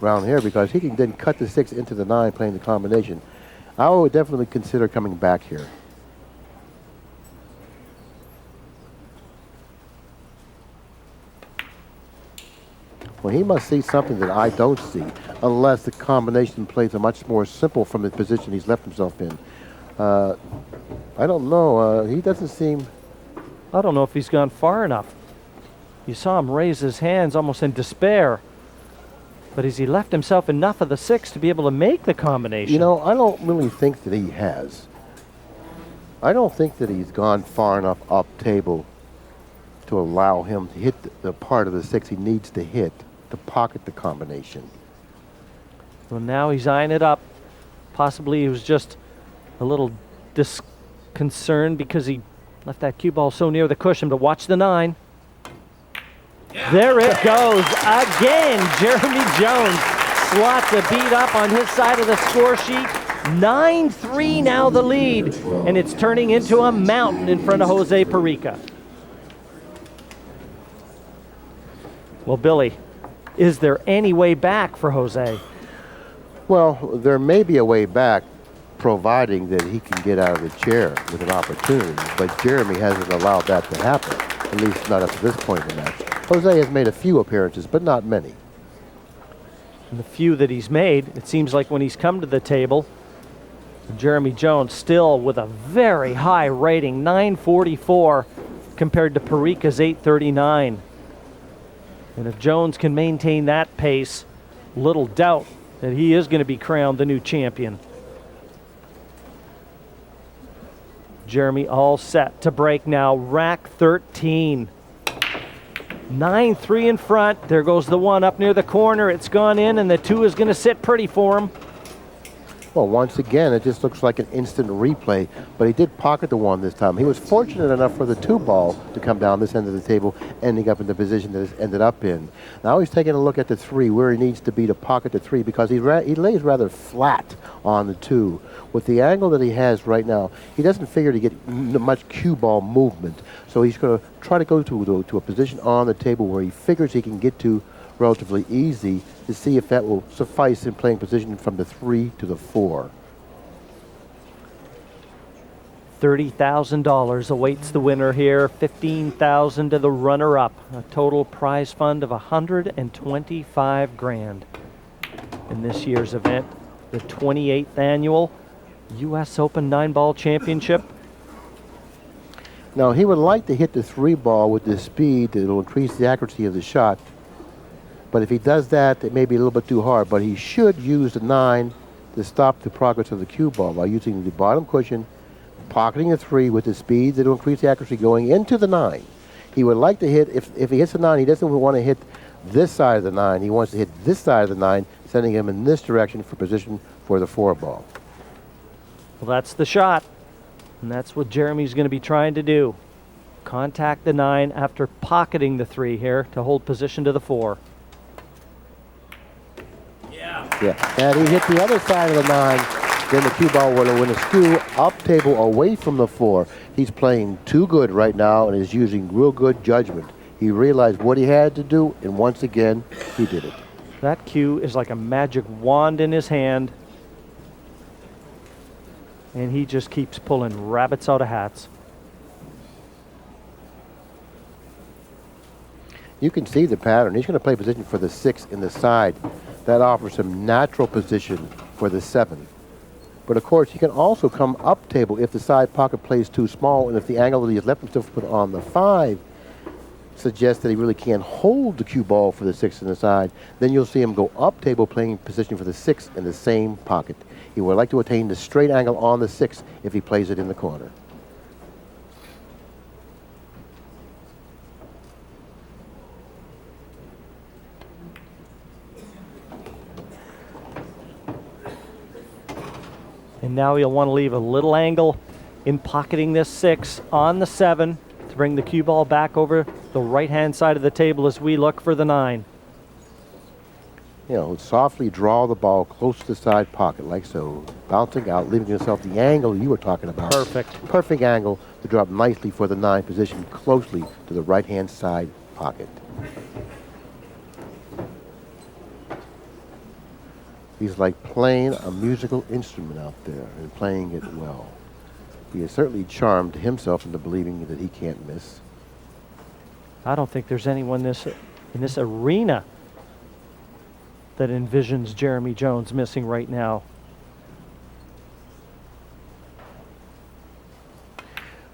around here, because he can then cut the 6 into the 9 playing the combination. I would definitely consider coming back here. Well, he must see something that I don't see, unless the combination plays are much more simple from the position he's left himself in. I don't know. He doesn't seem... I don't know if he's gone far enough. You saw him raise his hands almost in despair. But has he left himself enough of the 6 to be able to make the combination? You know, I don't really think that he has. I don't think that he's gone far enough up table to allow him to hit the part of the 6 he needs to hit to pocket the combination. Well, now he's eyeing it up. Possibly he was just a little disconcerted because he left that cue ball so near the cushion, but watch the 9. Yeah. There it goes again. Jeremy Jones slots a beat up on his side of the score sheet. 9-3 now the lead, and it's turning into a mountain in front of Jose Parica. Well, Billy, is there any way back for Jose? Well, there may be a way back, providing that he can get out of the chair with an opportunity, but Jeremy hasn't allowed that to happen, at least not up to this point in the match. Jose has made a few appearances, but not many. And the few that he's made, it seems like when he's come to the table, Jeremy Jones still with a very high rating, 944 compared to Parica's 839. And if Jones can maintain that pace, little doubt that he is going to be crowned the new champion. Jeremy all set to break now, rack 13. 9-3 in front. There goes the 1 up near the corner. It's gone in, and the 2 is going to sit pretty for him. Well, once again, it just looks like an instant replay, but he did pocket the 1 this time. He was fortunate enough for the 2 ball to come down this end of the table, ending up in the position that it's ended up in. Now he's taking a look at the 3, where he needs to be to pocket the 3, because he lays rather flat on the 2. With the angle that he has right now, he doesn't figure to get much cue ball movement. So he's going to try to go to a position on the table where he figures he can get to relatively easy, to see if that will suffice in playing position from the 3 to the 4. $30,000 awaits the winner here, $15,000 to the runner-up. A total prize fund of $125 grand in this year's event, the 28th annual U.S. Open 9-ball championship. Now he would like to hit the 3 ball with the speed that will increase the accuracy of the shot. But if he does that, it may be a little bit too hard. But he should use the 9 to stop the progress of the cue ball by using the bottom cushion, pocketing the 3 with the speed that will increase the accuracy going into the 9. He would like to hit, if he hits the 9, he doesn't want to hit this side of the 9. He wants to hit this side of the 9, sending him in this direction for position for the 4 ball. Well, that's the shot. And that's what Jeremy's going to be trying to do. Contact the 9 after pocketing the 3 here to hold position to the 4. Yeah, and he hit the other side of the 9, then the cue ball will win a skew up table away from the 4. He's playing too good right now and is using real good judgment. He realized what he had to do, and once again, he did it. That cue is like a magic wand in his hand. And he just keeps pulling rabbits out of hats. You can see the pattern. He's going to play position for the 6 in the side. That offers him natural position for the 7. But of course, he can also come up table if the side pocket plays too small, and if the angle that he has left himself put on the 5 suggests that he really can't hold the cue ball for the 6 in the side, then you'll see him go up table playing position for the 6 in the same pocket. He would like to attain the straight angle on the 6 if he plays it in the corner. And now he'll want to leave a little angle in pocketing this 6 on the 7 to bring the cue ball back over the right-hand side of the table as we look for the 9. You know, softly draw the ball close to the side pocket, like so. Bouncing out, leaving yourself the angle you were talking about. Perfect. Perfect angle to drop nicely for the 9 position, closely to the right-hand side pocket. He's like playing a musical instrument out there and playing it well. He has certainly charmed himself into believing that he can't miss. I don't think there's anyone in this arena that envisions Jeremy Jones missing right now.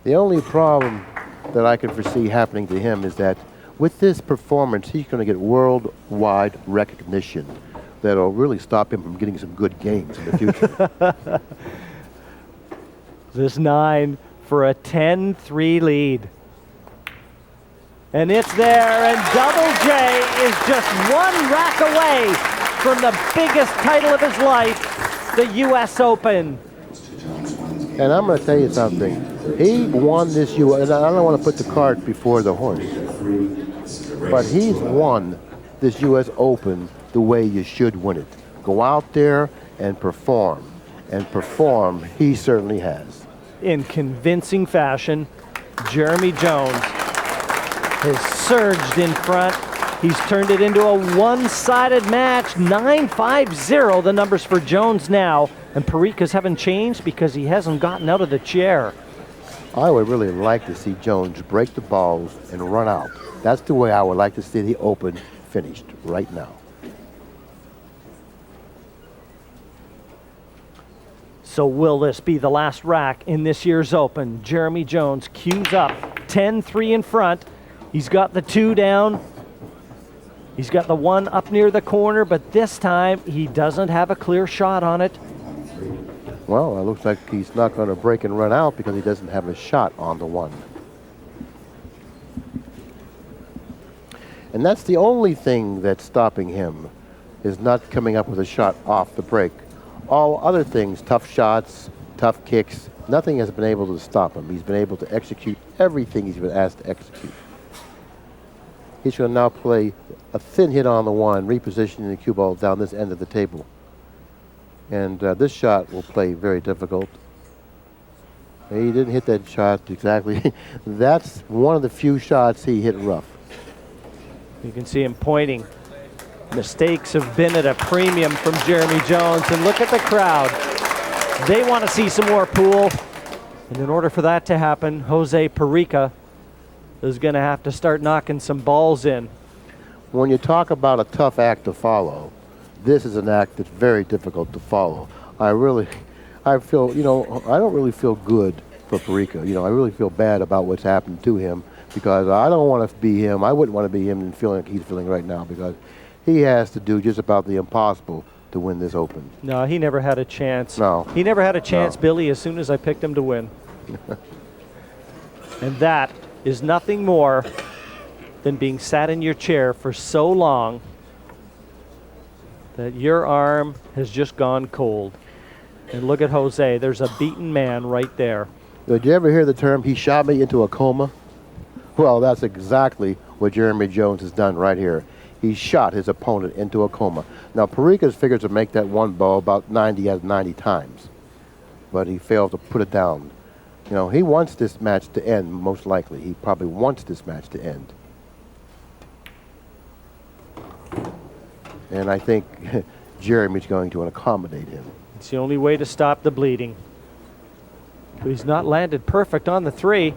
The only problem that I can foresee happening to him is that with this performance, he's going to get worldwide recognition that'll really stop him from getting some good games in the future. This 9 for a 10-3 lead. And it's there, and Double J is just one rack away from the biggest title of his life, the U.S. Open. And I'm going to tell you something. He won this U.S., and I don't want to put the cart before the horse, but he's won this U.S. Open the way you should win it. Go out there and perform. And perform, he certainly has. In convincing fashion, Jeremy Jones has surged in front. He's turned it into a one-sided match. 9-5-0, the numbers for Jones now. And Parica's haven't changed because he hasn't gotten out of the chair. I would really like to see Jones break the balls and run out. That's the way I would like to see the Open finished right now. So will this be the last rack in this year's Open? Jeremy Jones cues up, 10-3 in front. He's got the 2 down. He's got the 1 up near the corner, but this time he doesn't have a clear shot on it. Well, it looks like he's not going to break and run out because he doesn't have a shot on the 1. And that's the only thing that's stopping him, is not coming up with a shot off the break. All other things, tough shots, tough kicks, nothing has been able to stop him. He's been able to execute everything he's been asked to execute. He's going to now play a thin hit on the 1, repositioning the cue ball down this end of the table. And this shot will play very difficult. He didn't hit that shot exactly. That's one of the few shots he hit rough. You can see him pointing. Mistakes have been at a premium from Jeremy Jones, and look at the crowd. They want to see some more pool, and in order for that to happen, Jose Parica is going to have to start knocking some balls in. When you talk about a tough act to follow, this is an act that's very difficult to follow. I feel, you know, I don't really feel good for Parica. You know, I really feel bad about what's happened to him because I don't want to be him. I wouldn't want to be him and feeling like he's feeling right now because he has to do just about the impossible to win this Open. No, he never had a chance. No. He never had a chance, No. Billy, as soon as I picked him to win. And that is nothing more than being sat in your chair for so long that your arm has just gone cold. And look at Jose. There's a beaten man right there. Did you ever hear the term, he shot me into a coma? Well, that's exactly what Jeremy Jones has done right here. He shot his opponent into a coma. Now, Parica's figures to make that 1 ball about 90 out of 90 times, but he failed to put it down. You know, he wants this match to end, most likely. He probably wants this match to end. And I think Jeremy's going to accommodate him. It's the only way to stop the bleeding. But he's not landed perfect on the 3.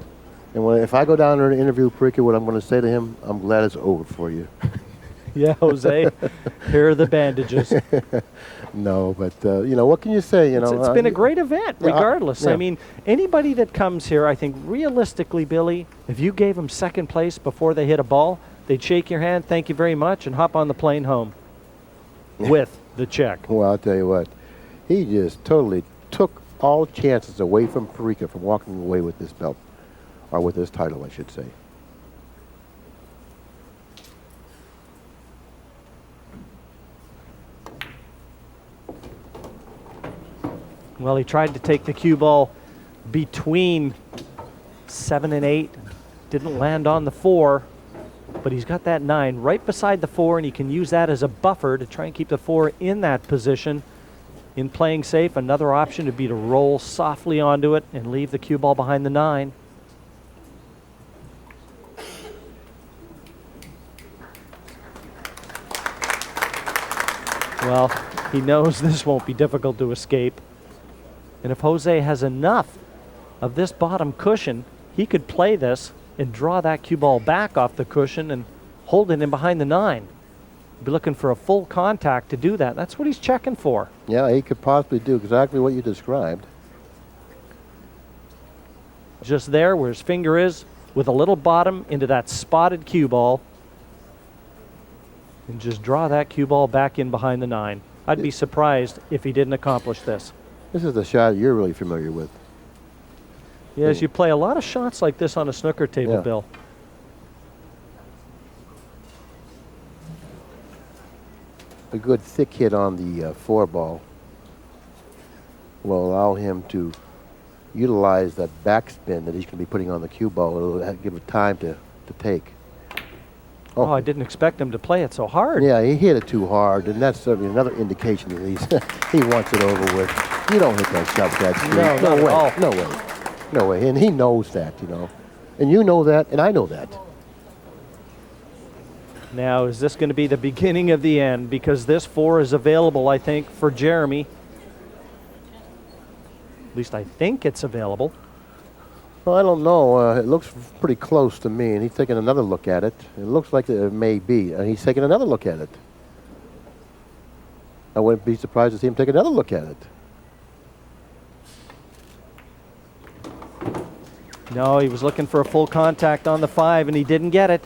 And if I go down there and interview Parica, what I'm going to say to him, I'm glad it's over for you. Yeah, Jose, here are the bandages. No, but, you know, what can you say? You know, It's been a great event, regardless. Yeah. I mean, anybody that comes here, I think realistically, Billy, if you gave them second place before they hit a ball, they'd shake your hand, thank you very much, and hop on the plane home with the check. Well, I'll tell you what, he just totally took all chances away from Parica from walking away with this belt, or with this title, I should say. Well, he tried to take the cue ball between 7 and 8. Didn't land on the 4, but he's got that 9 right beside the 4, and he can use that as a buffer to try and keep the 4 in that position. In playing safe, another option would be to roll softly onto it and leave the cue ball behind the 9. Well, he knows this won't be difficult to escape. And if Jose has enough of this bottom cushion, he could play this and draw that cue ball back off the cushion and hold it in behind the 9. Be looking for a full contact to do that. That's what he's checking for. Yeah, he could possibly do exactly what you described. Just there where his finger is, with a little bottom into that spotted cue ball, and just draw that cue ball back in behind the 9. I'd be surprised if he didn't accomplish this. This is the shot you're really familiar with. Yes, you play a lot of shots like this on a snooker table, Yeah. Bill. A good thick hit on the 4 ball will allow him to utilize that backspin that he's going to be putting on the cue ball. It'll give it time to take. Oh, I didn't expect him to play it so hard. Yeah, he hit it too hard, and that's certainly another indication that he wants it over with. You don't hit that shot with that speed. No, not at way. all. No way. No way. And he knows that, you know. And you know that, and I know that. Now, is this going to be the beginning of the end? Because this 4 is available, I think, for Jeremy. At least I think it's available. Well, I don't know. It looks pretty close to me, and he's taking another look at it. It looks like it may be, and he's taking another look at it. I wouldn't be surprised to see him take another look at it. No, he was looking for a full contact on the 5, and he didn't get it.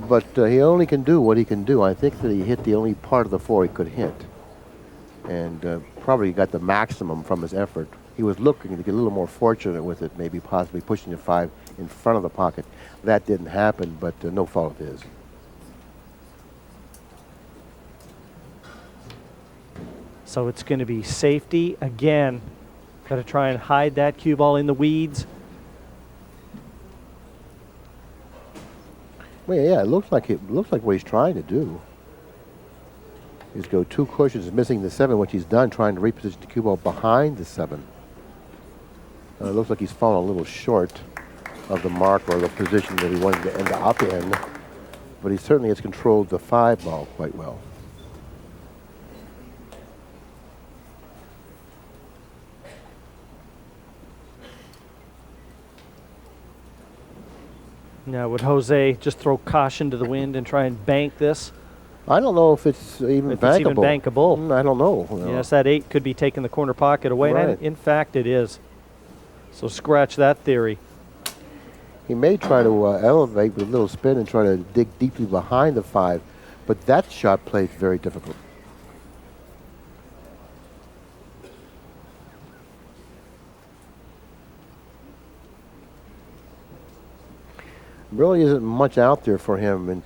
But he only can do what he can do. I think that he hit the only part of the 4 he could hit, and probably got the maximum from his effort. He was looking to get a little more fortunate with it, maybe possibly pushing the 5 in front of the pocket. That didn't happen, but no fault of his. So it's going to be safety again. Got to try and hide that cue ball in the weeds. Well, yeah, it looks like what he's trying to do is go 2 cushions, missing the 7, which he's done, trying to reposition the cue ball behind the 7. It looks like he's fallen a little short of the mark or the position that he wanted to end up in, but he certainly has controlled the 5 ball quite well. Now, would Jose just throw caution to the wind and try and bank this? I don't know if it's even bankable. It's even bankable. I don't know. Yes, that 8 could be taking the corner pocket away. Right. And in fact, it is. So scratch that theory. He may try to elevate with a little spin and try to dig deeply behind the 5, but that shot play is very difficult. Really isn't much out there for him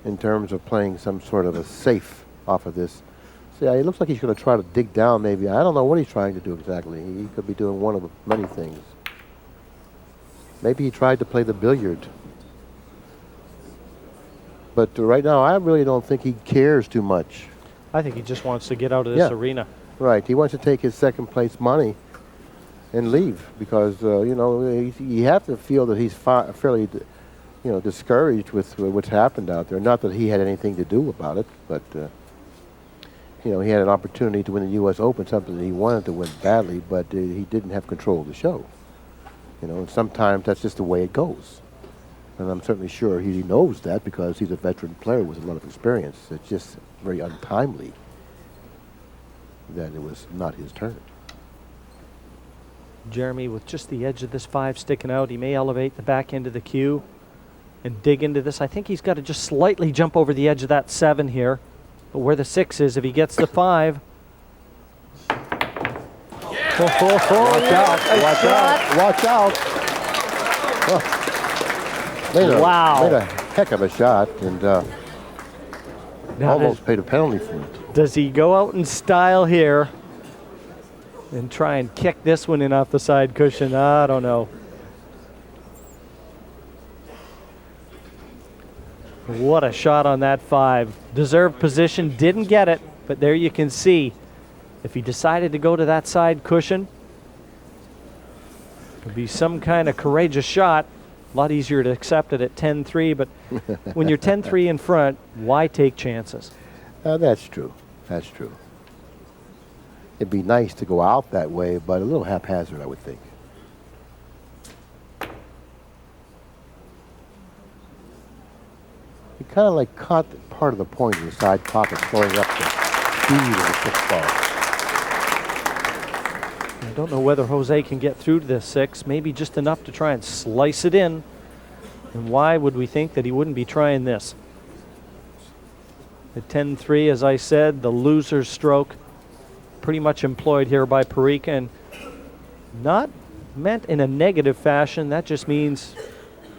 in terms of playing some sort of a safe off of this. See, it looks like he's going to try to dig down maybe. I don't know what he's trying to do exactly. He could be doing one of many things. Maybe he tried to play the billiard. But right now, I really don't think he cares too much. I think he just wants to get out of this arena. Right. He wants to take his second place money and leave because, you know, you have to feel that he's fairly, you know, discouraged with what's happened out there. Not that he had anything to do about it, but you know, he had an opportunity to win the U.S. Open, something that he wanted to win badly, but he didn't have control of the show. You know, and sometimes that's just the way it goes. And I'm certainly sure he knows that because he's a veteran player with a lot of experience. It's just very untimely that it was not his turn. Jeremy with just the edge of this 5 sticking out. He may elevate the back end of the cue and dig into this. I think he's got to just slightly jump over the edge of that 7 here. But where the 6 is, if he gets the 5. Watch out, watch out, watch out. Wow. Made a heck of a shot and Now almost paid a penalty for it. does he go out in style here and try and kick this one in off the side cushion? I don't know. What a shot on that 5. Deserved position, didn't get it, but there you can see if he decided to go to that side cushion, it would be some kind of courageous shot. A lot easier to accept it at 10-3, but when you're 10-3 in front, why take chances? That's true. That's true. It'd be nice to go out that way, but a little haphazard, I would think. He kind of like caught part of the point in the side pocket, slowing up the speed of the 6 ball. I don't know whether Jose can get through to this 6, maybe just enough to try and slice it in. And why would we think that he wouldn't be trying this? At 10-3, as I said, the loser's stroke pretty much employed here by Parica, and not meant in a negative fashion. That just means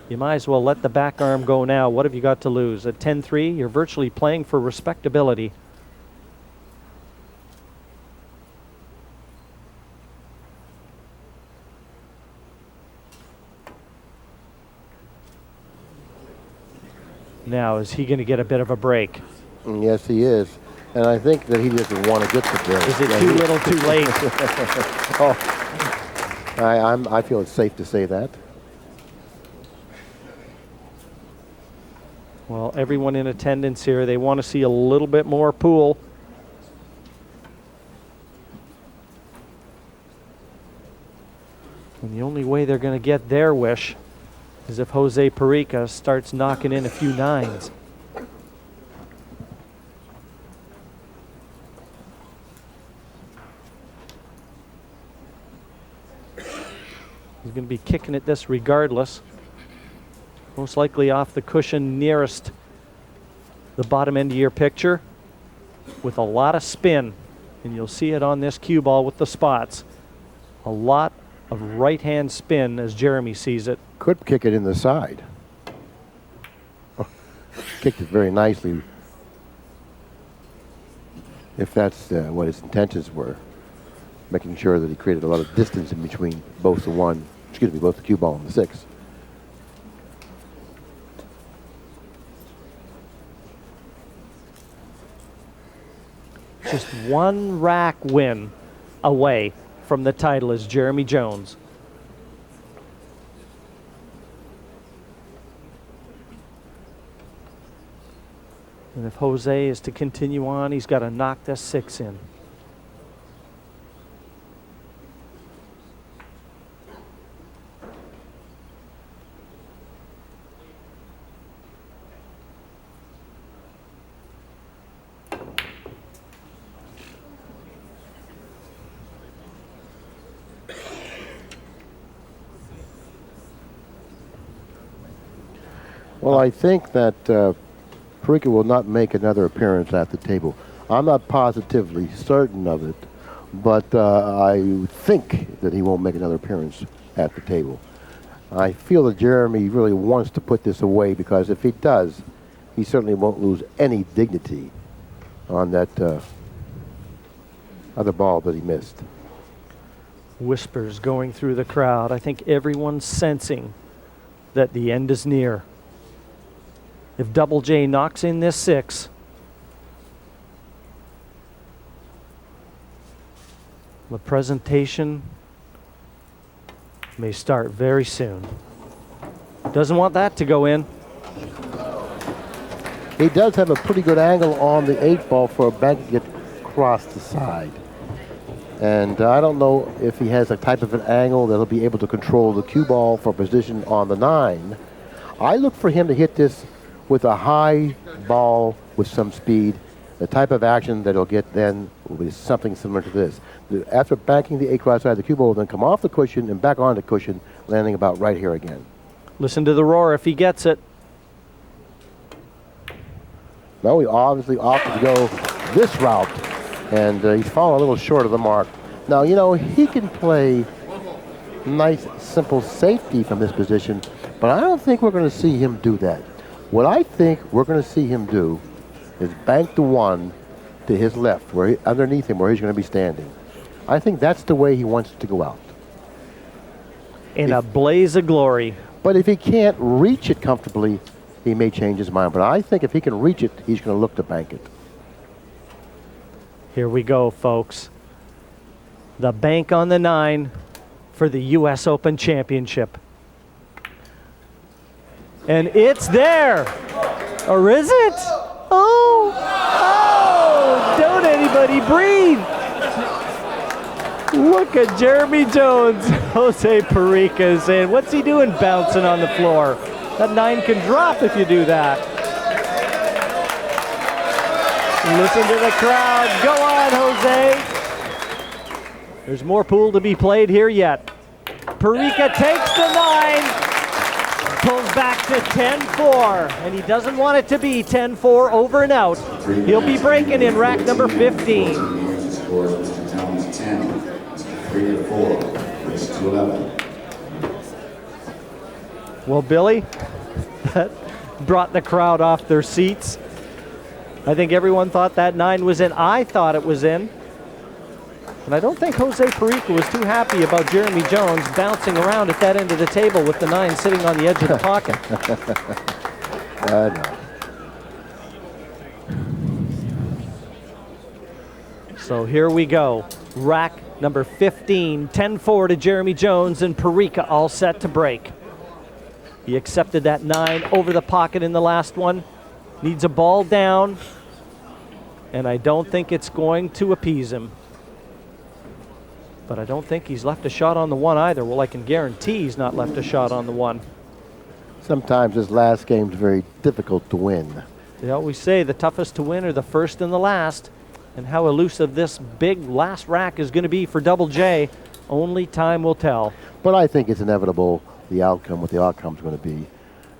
you might as well let the back arm go now. What have you got to lose? At 10-3, you're virtually playing for respectability. Now, is he going to get a bit of a break? Yes, he is. And I think that he doesn't want to get the break. Is it too little, too late? I feel it's safe to say that. Well, everyone in attendance here, they want to see a little bit more pool. And the only way they're going to get their wish is if Jose Parica starts knocking in a few 9s. He's going to be kicking at this regardless. Most likely off the cushion nearest the bottom end of your picture with a lot of spin. And you'll see it on this cue ball with the spots. A lot of right-hand spin as Jeremy sees it. Could kick it in the side. Oh, kicked it very nicely. If that's what his intentions were. Making sure that he created a lot of distance in between both the cue ball and the 6. Just one rack win away from the title is Jeremy Jones. And if Jose is to continue on, he's got to knock this 6 in. Well, I think that Parica will not make another appearance at the table. I'm not positively certain of it, but I think that he won't make another appearance at the table. I feel that Jeremy really wants to put this away because if he does, he certainly won't lose any dignity on that other ball that he missed. Whispers going through the crowd. I think everyone's sensing that the end is near. If Double J knocks in this 6, the presentation may start very soon. Doesn't want that to go in. He does have a pretty good angle on the 8 ball for a bank to get across the side. And I don't know if he has a type of an angle that'll be able to control the cue ball for position on the 9. I look for him to hit this with a high ball with some speed. The type of action that he'll get then will be something similar to this. After banking the 8 cross side, the cue ball will then come off the cushion and back on the cushion, landing about right here again. Listen to the roar if he gets it. No, he obviously opted to go this route, and he's fallen a little short of the mark. Now, you know, he can play nice, simple safety from this position, but I don't think we're going to see him do that. What I think we're going to see him do is bank the 1 to his left, underneath him, where he's going to be standing. I think that's the way he wants to go out. In a blaze of glory. But if he can't reach it comfortably, he may change his mind. But I think if he can reach it, he's going to look to bank it. Here we go, folks. The bank on the 9 for the U.S. Open Championship. And it's there. Or is it? Oh, don't anybody breathe. Look at Jeremy Jones. Jose Parica is saying, what's he doing bouncing on the floor? That 9 can drop if you do that. Listen to the crowd. Go on, Jose. There's more pool to be played here yet. Parica takes the 9. Pulls back to 10-4, and he doesn't want it to be 10-4 over and out. He'll be breaking in rack number 15. Well, Billy, that brought the crowd off their seats. I think everyone thought that 9 was in. I thought it was in. And I don't think Jose Parica was too happy about Jeremy Jones bouncing around at that end of the table with the 9 sitting on the edge of the pocket. No. So here we go. Rack number 15, 10-4 to Jeremy Jones, and Parica all set to break. He accepted that 9 over the pocket in the last one. Needs a ball down, and I don't think it's going to appease him. But I don't think he's left a shot on the 1 either. Well, I can guarantee he's not left a shot on the 1. Sometimes this last game's very difficult to win. They always say the toughest to win are the first and the last. And how elusive this big last rack is going to be for Double J, only time will tell. But I think it's inevitable, the outcome, what the outcome's going to be.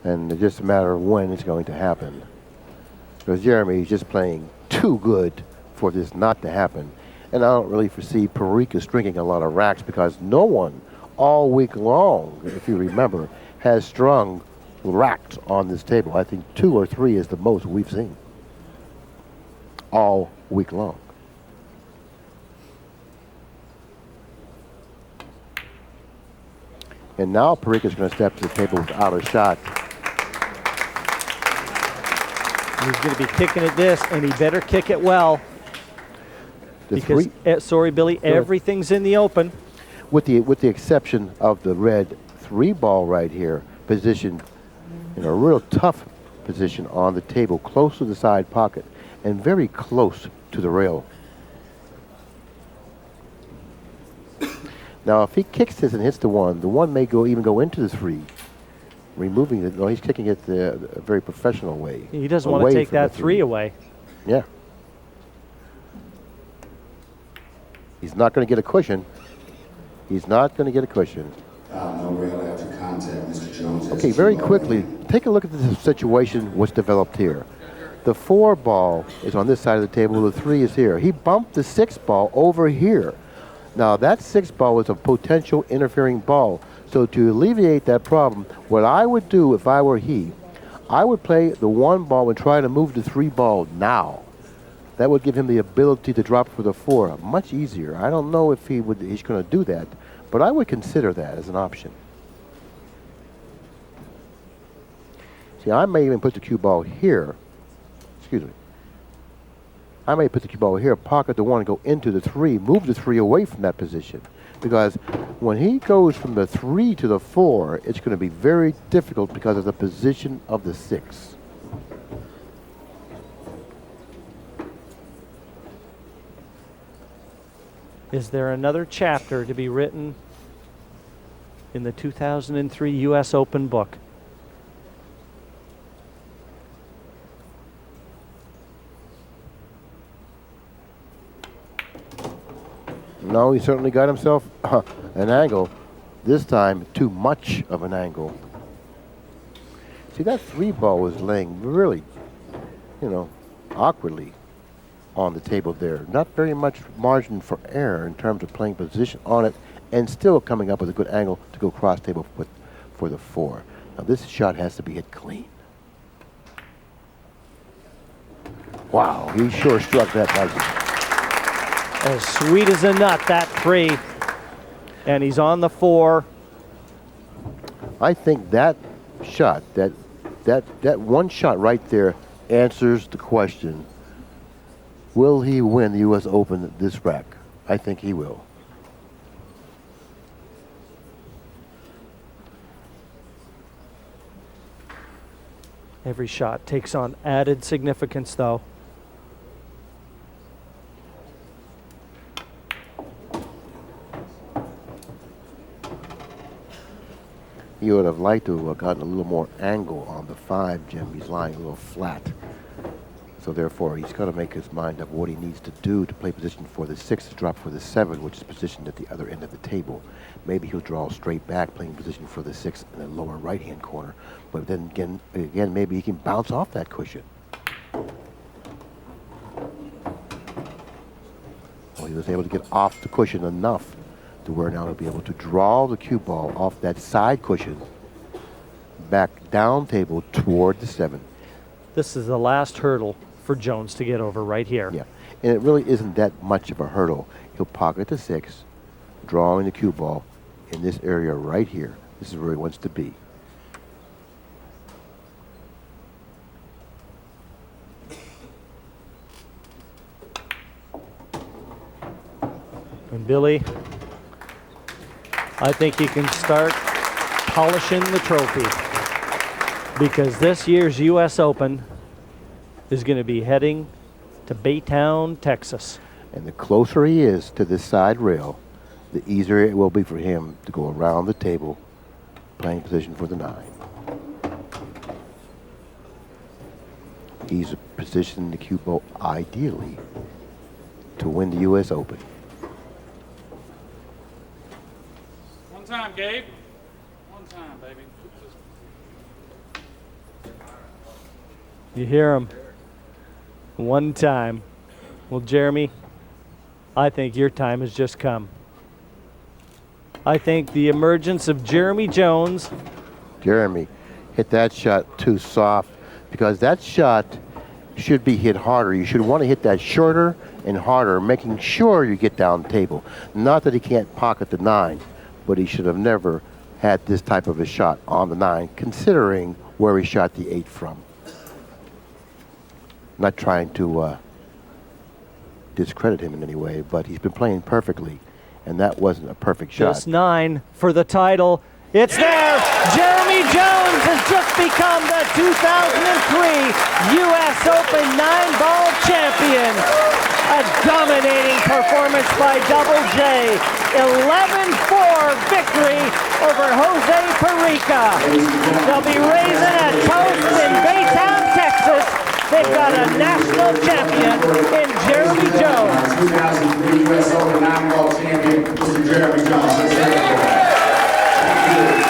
And it's just a matter of when it's going to happen. Because Jeremy is just playing too good for this not to happen. And I don't really foresee Parica stringing a lot of racks because no one all week long, if you remember, has strung racks on this table. I think 2 or 3 is the most we've seen all week long. And now Parica's going to step to the table without a shot. He's going to be kicking at this, and he better kick it well. Because, sorry, Billy, everything's in the open. With the exception of the red 3 ball right here, positioned in a real tough position on the table, close to the side pocket, and very close to the rail. Now, if he kicks this and hits the 1, the 1 may even go into the 3, removing it. No, he's kicking it a very professional way. He doesn't want to take that 3 away. Yeah. He's not going to get a cushion. He's not going to get a cushion. No rail after contact, Mr. Jones. Okay, very quickly, take a look at the situation what's developed here. The 4 ball is on this side of the table, the 3 is here. He bumped the 6 ball over here. Now that 6 ball is a potential interfering ball. So to alleviate that problem, what I would do if I were he, I would play the 1 ball and try to move the 3 ball now. That would give him the ability to drop for the 4 much easier. I don't know if he's going to do that, but I would consider that as an option. See, I may even put the cue ball here. Excuse me. I may put the cue ball here, pocket the 1, and go into the 3, move the 3 away from that position. Because when he goes from the 3 to the 4, it's going to be very difficult because of the position of the 6. Is there another chapter to be written in the 2003 U.S. Open book? No, he certainly got himself an angle. This time, too much of an angle. See, that 3 ball was laying really, you know, awkwardly on the table there. Not very much margin for error in terms of playing position on it and still coming up with a good angle to go cross table for the 4. Now, this shot has to be hit clean. Wow, he sure struck that nicely. As sweet as a nut, that 3. And he's on the 4. I think that shot, that one shot right there answers the question, will he win the U.S. Open at this rack? I think he will. Every shot takes on added significance, though. He would have liked to have gotten a little more angle on the 5, Jim. He's lying a little flat. So therefore, he's got to make his mind up what he needs to do to play position for the 6 to drop for the 7, which is positioned at the other end of the table. Maybe he'll draw straight back, playing position for the 6 in the lower right-hand corner. But then again, maybe he can bounce off that cushion. Well, he was able to get off the cushion enough to where now he'll be able to draw the cue ball off that side cushion back down table toward the 7. This is the last hurdle for Jones to get over right here. Yeah, and it really isn't that much of a hurdle. He'll pocket the 6, drawing the cue ball in this area right here. This is where he wants to be. And Billy, I think you can start polishing the trophy, because this year's U.S. Open is going to be heading to Baytown, Texas. And the closer he is to this side rail, the easier it will be for him to go around the table, playing position for the 9. He's positioned the cue ball ideally to win the U.S. Open. One time, Gabe. One time, baby. You hear him. One time. Well, Jeremy, I think your time has just come. I think the emergence of Jeremy Jones. Jeremy hit that shot too soft, because that shot should be hit harder. You should want to hit that shorter and harder, making sure you get down the table. Not that he can't pocket the 9, but he should have never had this type of a shot on the 9, considering where he shot the 8 from. Not trying to discredit him in any way, but he's been playing perfectly, and that wasn't a perfect shot. This 9 for the title. It's there. Jeremy Jones has just become the 2003 U.S. Open 9-ball champion. A dominating performance by Double J. 11-4 victory over Jose Parica. They'll be raising a toast in Baytown, Texas. They've got a national champion in Jeremy Jones. 2003 U.S. Open 9-ball champion, Mr. Jeremy Jones. Let's hear it for him. Thank you.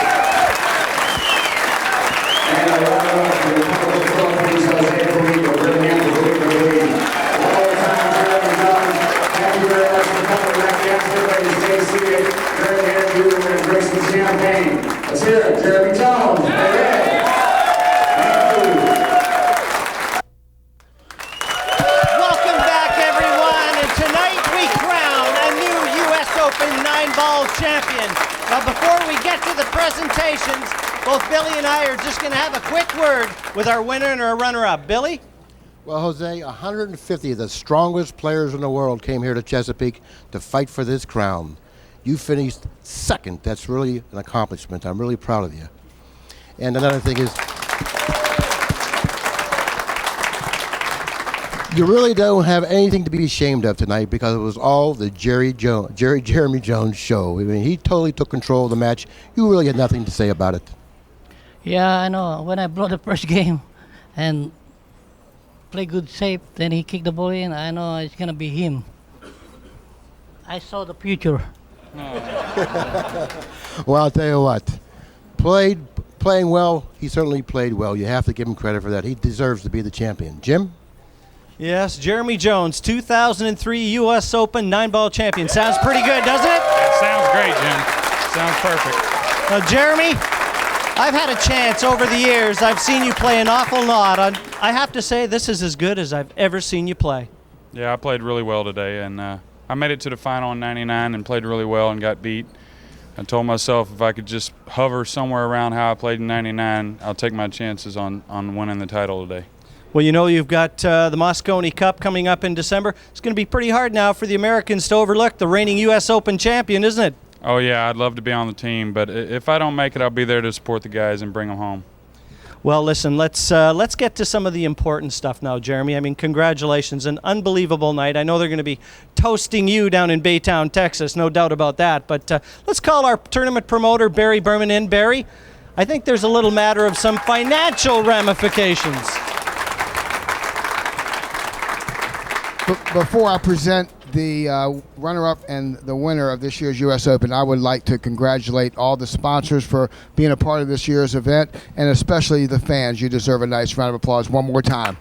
And a round of applause for the Camel Pro Billiards, Jose Parica, brilliant Parica, please. One more time, Jeremy Jones. Thank you very much for coming back in. Everybody stay seated. Very happy to embrace the champagne. Let's hear it, Jeremy Jones. Hey. Welcome back, everyone, and tonight we crown a new U.S. Open 9-ball champion. But before we get to the presentations, both Billy and I are just going to have a quick word with our winner and our runner-up. Billy? Well, Jose, 150 of the strongest players in the world came here to Chesapeake to fight for this crown. You finished second. That's really an accomplishment. I'm really proud of you. And another thing is, You really don't have anything to be ashamed of tonight because it was all the Jeremy Jones show. I mean, he totally took control of the match. You really had nothing to say about it. Yeah, I know. When I brought the first game and play good shape, then he kicked the ball in, I know it's going to be him. I saw the future. Well, I'll tell you what. Playing well, he certainly played well. You have to give him credit for that. He deserves to be the champion. Jim? Yes, Jeremy Jones, 2003 U.S. Open 9-ball champion. Sounds pretty good, doesn't it? That sounds great, Jim. Sounds perfect. Now, Jeremy, I've had a chance over the years. I've seen you play an awful lot. I have to say, this is as good as I've ever seen you play. Yeah, I played really well today, and I made it to the final in 99 and played really well and got beat. I told myself if I could just hover somewhere around how I played in 99, I'll take my chances on winning the title today. Well, you know, you've got the Mosconi Cup coming up in December. It's going to be pretty hard now for the Americans to overlook the reigning U.S. Open champion, isn't it? Oh, yeah, I'd love to be on the team, but if I don't make it, I'll be there to support the guys and bring them home. Well, listen, let's get to some of the important stuff now, Jeremy. I mean, congratulations, an unbelievable night. I know they're going to be toasting you down in Baytown, Texas, no doubt about that. But let's call our tournament promoter, Barry Berman, in. Barry, I think there's a little matter of some financial ramifications. Before I present the runner-up and the winner of this year's U.S. Open, I would like to congratulate all the sponsors for being a part of this year's event, and especially the fans. You deserve a nice round of applause one more time.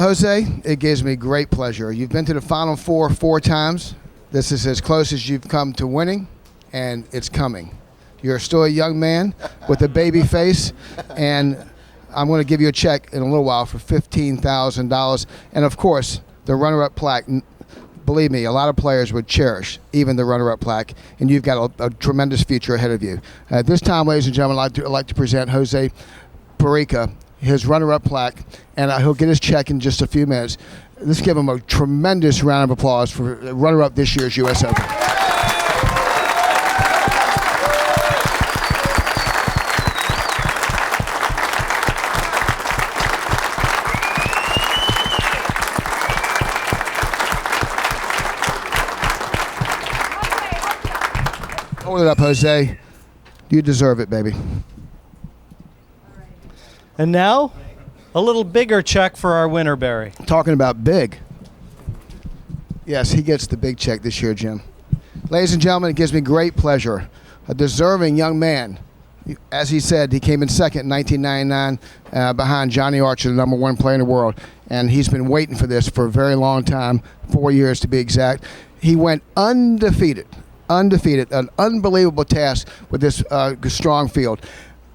Jose, it gives me great pleasure. You've been to the Final four times. This is as close as you've come to winning, and it's coming. You're still a young man with a baby face, and I'm going to give you a check in a little while for $15,000. And, of course, the runner-up plaque. Believe me, a lot of players would cherish even the runner-up plaque, and you've got a tremendous future ahead of you. At this time, ladies and gentlemen, I'd like to present Jose Parica, his runner-up plaque, and he'll get his check in just a few minutes. Let's give him a tremendous round of applause for runner-up this year's U.S. Open. Hold it up, Jose. You deserve it, baby. And now, a little bigger check for our winner, Barry. Talking about big. Yes, he gets the big check this year, Jim. Ladies and gentlemen, it gives me great pleasure. A deserving young man. As he said, he came in second in 1999 behind Johnny Archer, the #1 player in the world. And he's been waiting for this for a very long time, 4 years to be exact. He went undefeated, an unbelievable task with this strong field.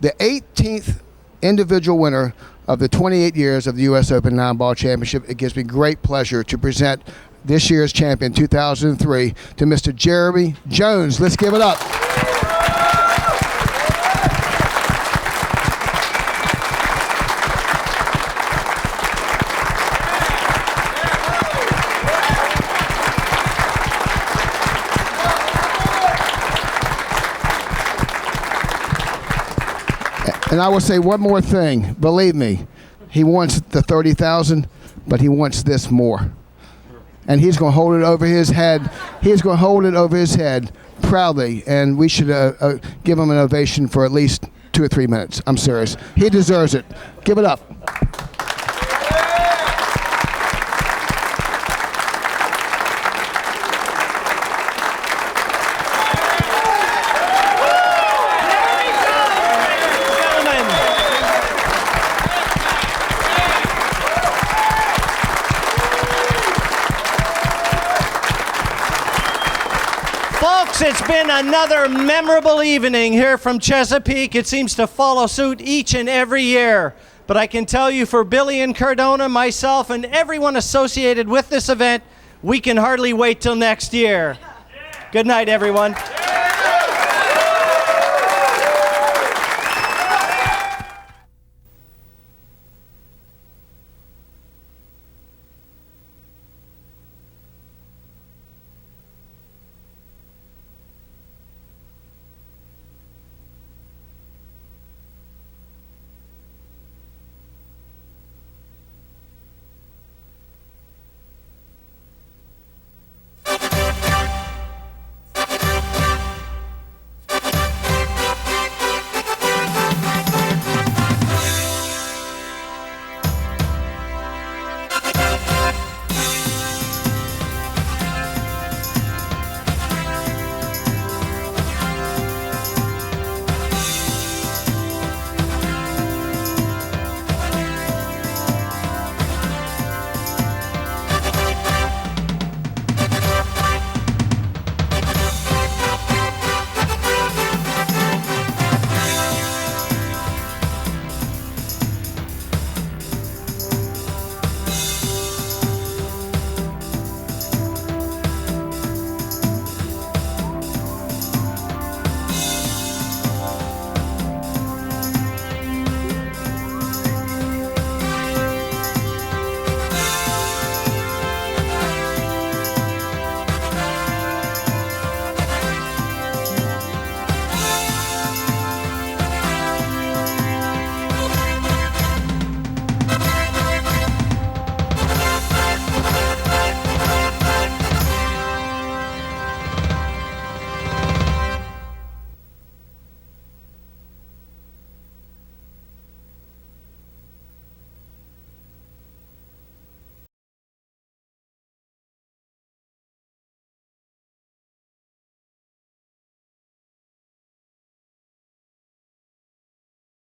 The 18th individual winner of the 28 years of the U.S. Open 9-ball championship. It gives me great pleasure to present this year's champion, 2003, to Mr. Jeremy Jones. Let's give it up. And I will say one more thing. Believe me, he wants the $30,000, but he wants this more. And he's going to hold it over his head. He's going to hold it over his head proudly. And we should give him an ovation for at least 2 or 3 minutes. I'm serious. He deserves it. Give it up. It's been another memorable evening here from Chesapeake. It seems to follow suit each and every year. But I can tell you, for Billy Incardona, myself, and everyone associated with this event, we can hardly wait till next year. Good night, everyone.